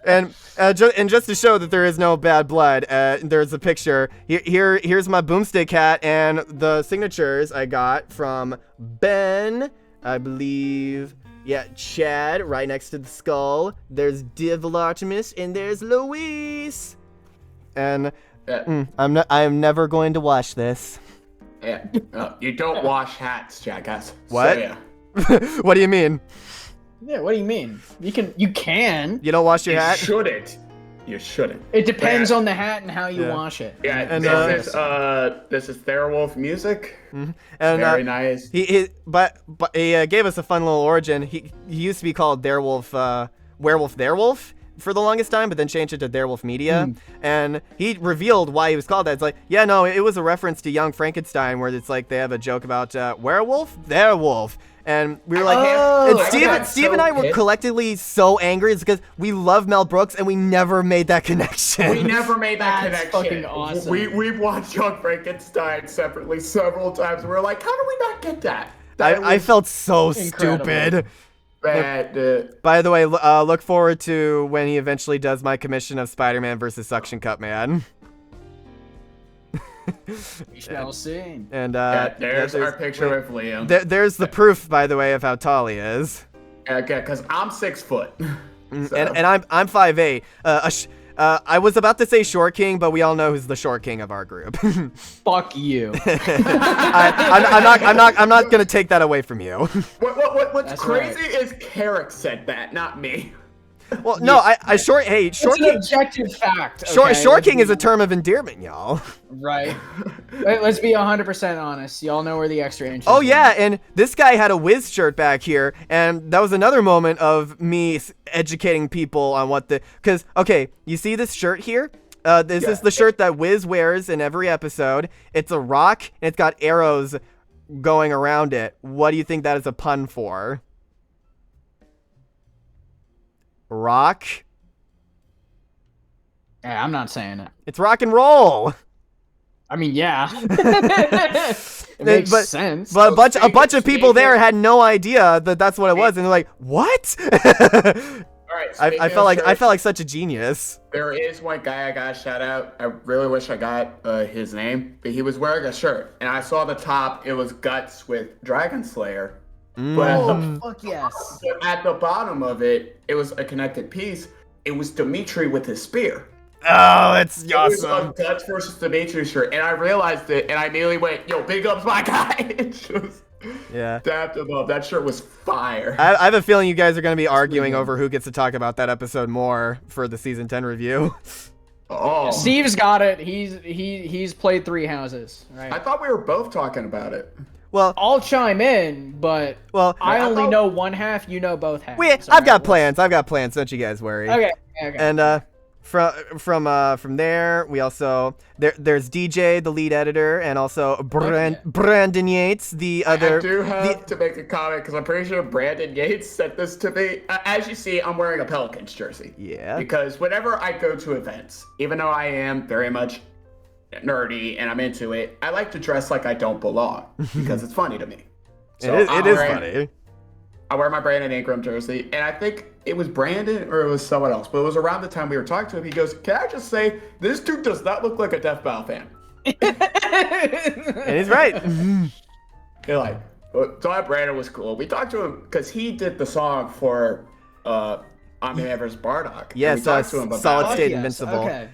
And just to show that there is no bad blood, there's a picture. Here's my boomstick hat and the signatures I got from Ben, I believe. Yeah, Chad, right next to the skull. There's Devil Artemis, and there's Luis. And I'm never going to wash this. Yeah. You don't wash hats, jackass. What? So, yeah. What do you mean? Yeah, what do you mean? You can. You don't wash your hat? You shouldn't. It depends on the hat and how you Yeah. wash it. Yeah, And, this is Therawolf music. And Very nice. But he gave us a fun little origin. He used to be called Werewolf Therawolf for the longest time, but then changed it to Therawolf Media. And he revealed why he was called that. It's like, yeah, no, it was a reference to Young Frankenstein, where it's like they have a joke about werewolf, Therawolf. And we were like, and Steve and I were collectively so angry. It's because we love Mel Brooks and we never made that connection. We never made that That's connection. fucking awesome. We've watched Young Frankenstein separately several times. And we're like, how do we not get that? I felt so incredible. stupid. Bad. By the way, look forward to when he eventually does my commission of Spider-Man versus Suction Cup Man. We shall see. And there's our picture with Liam. There's the proof, by the way, of how tall he is. Okay, because I'm 6 foot. So. And I'm 5'8". I was about to say Short King, but we all know who's the Short King of our group. Fuck you. I'm not gonna take that away from you. What's That's crazy right. is Carrick said that, not me. Well, no, Short It's King. an objective fact. Short okay? King is a term of endearment, y'all. Right. Let's be 100% honest. Y'all know where the extra inches Oh went. yeah, and this guy had a Wiz shirt back here, and that was another moment of me educating people on what because okay, you see this shirt here? This is the shirt that Wiz wears in every episode. It's a rock, and it's got arrows going around it. What do you think that is a pun for? Rock? Yeah, I'm not saying it. It's rock and roll. I mean, yeah. It makes sense. But a bunch of people there had no idea that that's what it was, and they're like, "What?" All right. I felt like such a genius. There is one guy I got to shout out. I really wish I got his name, but he was wearing a shirt, and I saw the top. It was Guts with Dragon Slayer. But Fuck yes. at the bottom of it, it was a connected piece. It was Dimitri with his spear. Oh, it's It was awesome. a Guts versus Dimitri shirt, and I realized it, and I immediately went, "Yo, big ups, my guy!" And just Yeah. dapped him up. That shirt was fire. I have a feeling you guys are going to be arguing over who gets to talk about that episode more for the season 10 review. Oh, Steve's got it. He's played 3 houses, right? I thought we were both talking about it. Well, I'll chime in, but I only know one half. You know both halves. I've got plans. Don't you guys worry. Okay. And from there, we also there's DJ, the lead editor, and also Brandon Yates, the other. I do have to make a comment because I'm pretty sure Brandon Yates sent this to me. As you see, I'm wearing a Pelicans jersey. Yeah. Because whenever I go to events, even though I am very much nerdy and I'm into it, I like to dress like I don't belong because it's funny to me. So it is funny. I wear my Brandon Ingram jersey, and I think it was Brandon or it was someone else, but it was around the time we were talking to him. He goes, "Can I just say, this dude does not look like a Death Battle fan." And he's right. You're like, so Brandon was cool. We talked to him because he did the song for Omni Ever's Bardock. Yes, Solid State Invincible. Okay.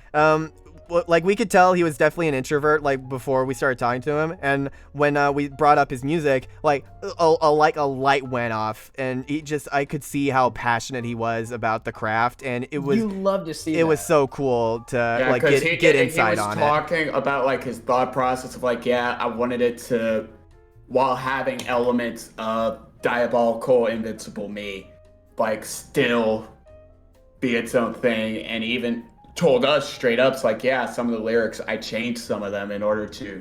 Like we could tell he was definitely an introvert like before we started talking to him, and when we brought up his music, like a light went off, and I could see how passionate he was about the craft, and it was You love to see it was so cool to get insight on it. He was talking about like his thought process of like, I wanted it to, while having elements of diabolical invincible me, like still be its own thing, and even told us straight up, it's like, some of the lyrics, I changed some of them in order to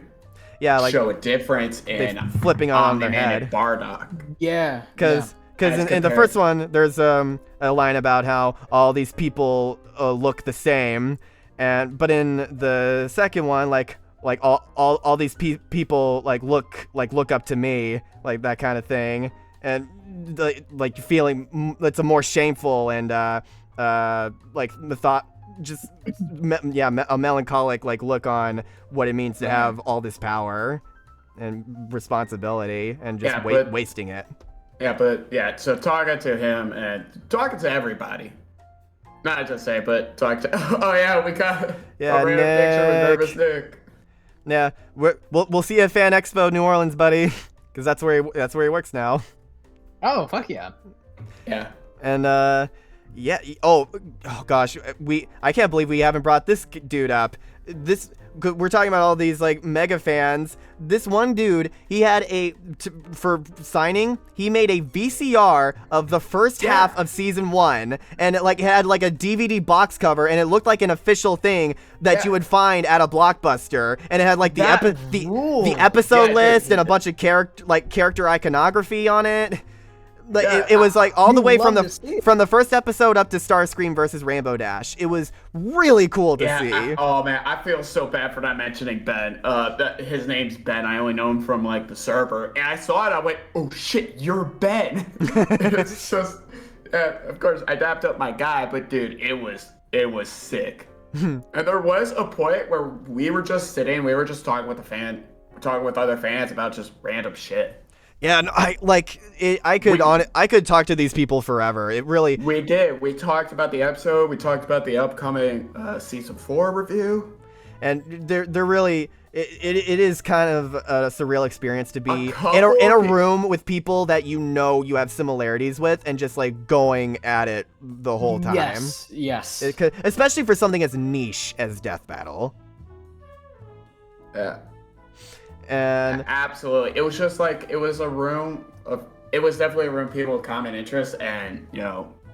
show a difference in flipping on their head. And Bardock. Yeah. Because in the first one, there's a line about how all these people look the same, but in the second one, like all these people look up to me, like that kind of thing. And like feeling it's a more shameful and like a melancholic like look on what it means to have all this power and responsibility and just wasting it. So talking to him and talking to everybody. Not just say, but talk to. Oh yeah, we got a random picture with Nervous Nick. Yeah, we'll see you at Fan Expo New Orleans, buddy, because that's where he works now. Oh fuck yeah. Yeah. And yeah. Oh gosh, I can't believe we haven't brought this dude up. We're talking about all these like mega fans. This one dude, he had for signing, he made a VCR of the first half of season 1, and it had like a DVD box cover, and it looked like an official thing that you would find at a Blockbuster, and it had like the episode list and a bunch of character iconography on it. Like it was like all the way from the first episode up to Starscream versus Rainbow Dash. It was really cool to see. Oh man, I feel so bad for not mentioning Ben. His name's Ben. I only know him from like the server, and I saw it. I went, "Oh shit, you're Ben!" It's just, of course, I dapped up my guy, but dude, it was sick. And there was a point where we were just sitting, we were just talking with other fans about just random shit. Yeah, no, I could talk to these people forever. It really. We did. We talked about the episode. We talked about the upcoming season 4 review. And they're really. It is kind of a surreal experience to be in a room with people that you have similarities with, and just like going at it the whole time. Yes. Especially for something as niche as Death Battle. Yeah. And absolutely, it was just like it was definitely a room people with common interests, and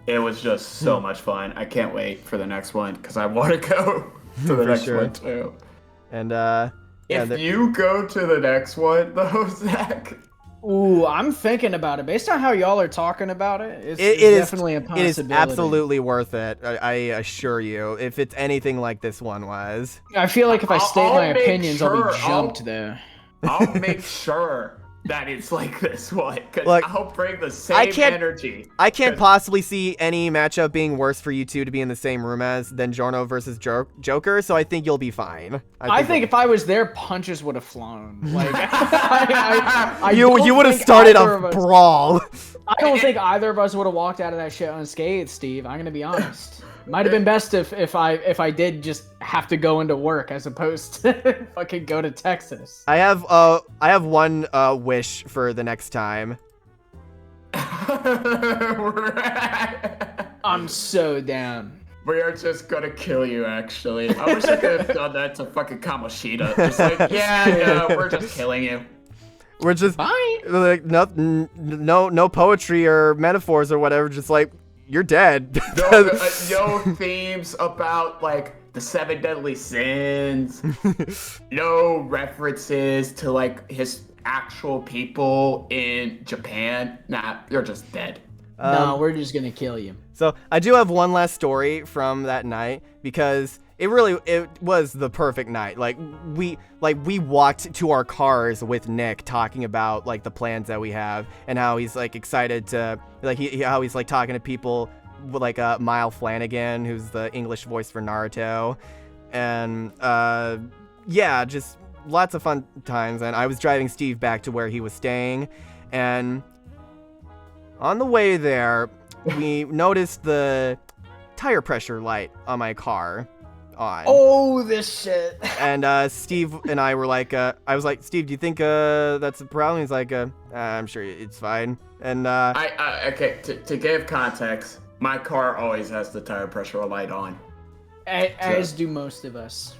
it was just so much fun. I can't wait for the next one because I want to go to the next one too. And if you go to the next one though, Zach. Ooh, I'm thinking about it. Based on how y'all are talking about it, it's definitely a possibility. It is absolutely worth it. I assure you. If it's anything like this one was. I feel like if I state my opinions, I'll be jumped there. I'll make sure that it's like this one, because I'll bring the same energy. I can't possibly see any matchup being worse for you two to be in the same room than Giorno versus Joker, so I think you'll be fine. I think if I was there, punches would have flown. Like, you would have started a brawl. I don't think either of us would have walked out of that shit unscathed, Steve. I'm gonna be honest. Might have been best if I did just have to go into work as opposed to fucking go to Texas. I have one wish for the next time. I'm so down. We are just gonna kill you, actually. I wish I could have done that to fucking Kamoshida. Just like, we're just killing you. We're just like no poetry or metaphors or whatever. Just like, you're dead. No themes about like the 7 deadly sins. No references to like his actual people in Japan. Nah, you're just dead. No, we're just gonna kill you. So I do have one last story from that night, because it was the perfect night. Like we walked to our cars with Nick talking about like the plans that we have, and how he's like excited to like how he's like talking to people like Mile Flanagan, who's the English voice for Naruto, and just lots of fun times. And I was driving Steve back to where he was staying, and on the way there we noticed the tire pressure light on my car on. Oh, this shit. And Steve and I were like, I was like, Steve, do you think that's a problem? He's like, I'm sure it's fine. And okay, to give context, my car always has the tire pressure light on. As do most of us.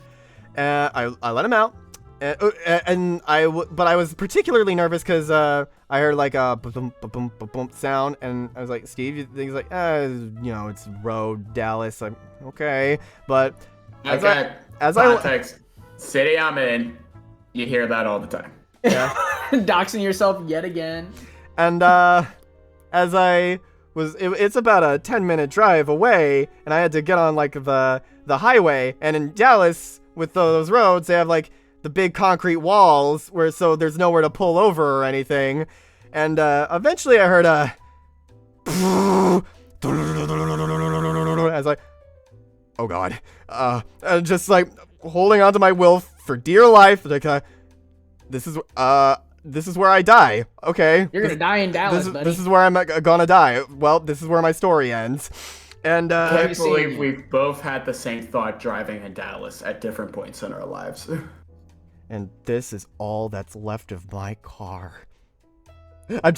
I let him out. But I was particularly nervous because I heard like a boom sound, and I was like, Steve, he's like, it's road Dallas. I'm okay, but context, city I'm in, you hear that all the time. Yeah, doxing yourself yet again. And as I was, it's about a 10-minute drive away, and I had to get on like the highway, and in Dallas with those roads, they have like the big concrete walls so there's nowhere to pull over or anything. And eventually I heard as I, oh god, just like holding onto my will for dear life. Like, this is where I die. Okay, You're gonna die in Dallas, buddy. this is where I'm gonna die. Well, this is where my story ends. And I can't seen believe it. we've both had the same thought driving in Dallas at different points in our lives. and this is all that's left of my car. I'm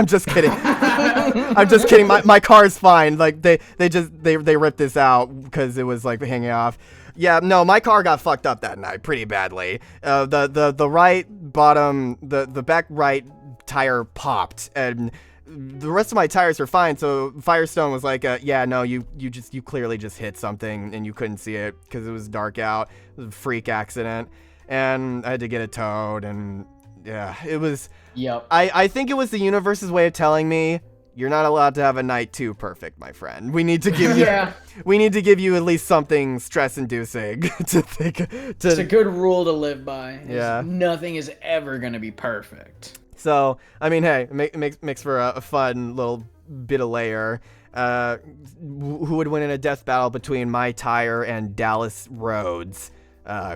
just kidding. I'm just kidding. My car's fine. Like they ripped this out because it was like hanging off. Yeah, no, my car got fucked up that night pretty badly. The right bottom, the back right tire popped, and the rest of my tires are fine. So Firestone was like, yeah, no, you clearly just hit something and you couldn't see it because it was dark out. It was a freak accident, and I had to get it towed. And yeah, it was. Yep. I think it was the universe's way of telling me you're not allowed to have a night too perfect, my friend. We need to give you we need to give you at least something stress inducing to think It's a good rule to live by. Yeah. Nothing is ever gonna be perfect. So, I mean, hey, it makes for a fun little bit of layer. Who would win in a death battle between my tire and Dallas Rhodes?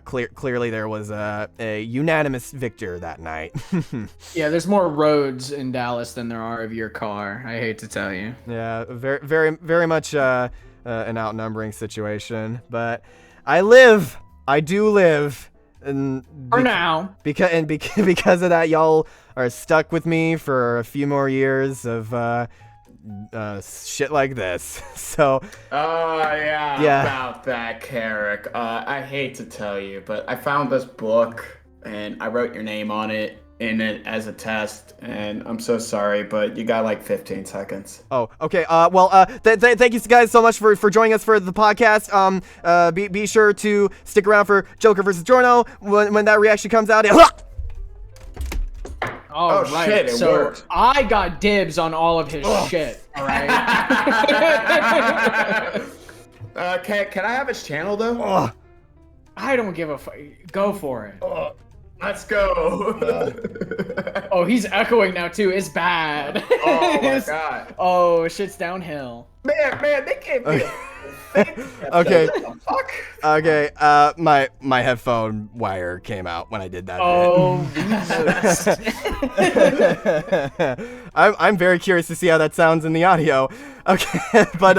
Clearly there was a unanimous victor that night. Yeah, there's more roads in Dallas than there are of your car. I hate to tell you. Yeah, very much an outnumbering situation, but I do live, and For now. because of that, y'all are stuck with me for a few more years of shit like this. So. Oh, Yeah. about that, Carrick. I hate to tell you, but I found this book, and I wrote your name on it in it as a test, and I'm so sorry, but you got like 15 seconds. Oh, okay. Thank you guys so much for joining us for the podcast. Be sure to stick around for Joker versus Giorno when that reaction comes out. Oh, Oh, right. shit, it so worked. I got dibs on all of his shit. All right. Can I have his channel though? I don't give a fuck. Go for it. Let's go. Oh, he's echoing now too. It's bad. Oh my god. Oh, shit's downhill. Man, they gave me a Okay. What the fuck? Okay. My headphone wire came out when I did that. Oh, bit. I'm very curious to see how that sounds in the audio. Okay, but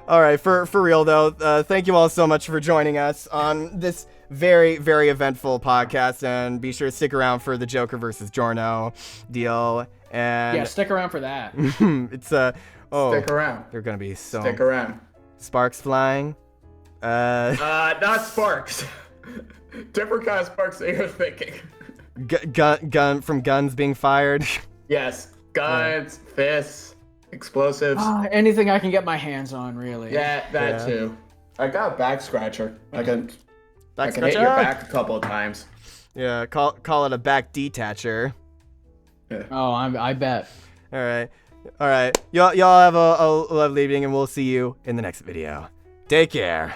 all right, for real though, thank you all so much for joining us on this very, very eventful podcast, and be sure to stick around for the Joker versus Giorno deal. And yeah, stick around for that. it's Stick around. they're gonna be so Stick around. sparks flying. Not sparks. Different kind of sparks that you're thinking. Gun from guns being fired. Yes, guns, fists, explosives. Anything I can get my hands on, really. Yeah, that too. I got a back scratcher. I can hit your scratcher? back a couple of times. Yeah, call it a back detacher. Oh, I bet. All right. Y'all have a lovely evening, and we'll see you in the next video. Take care.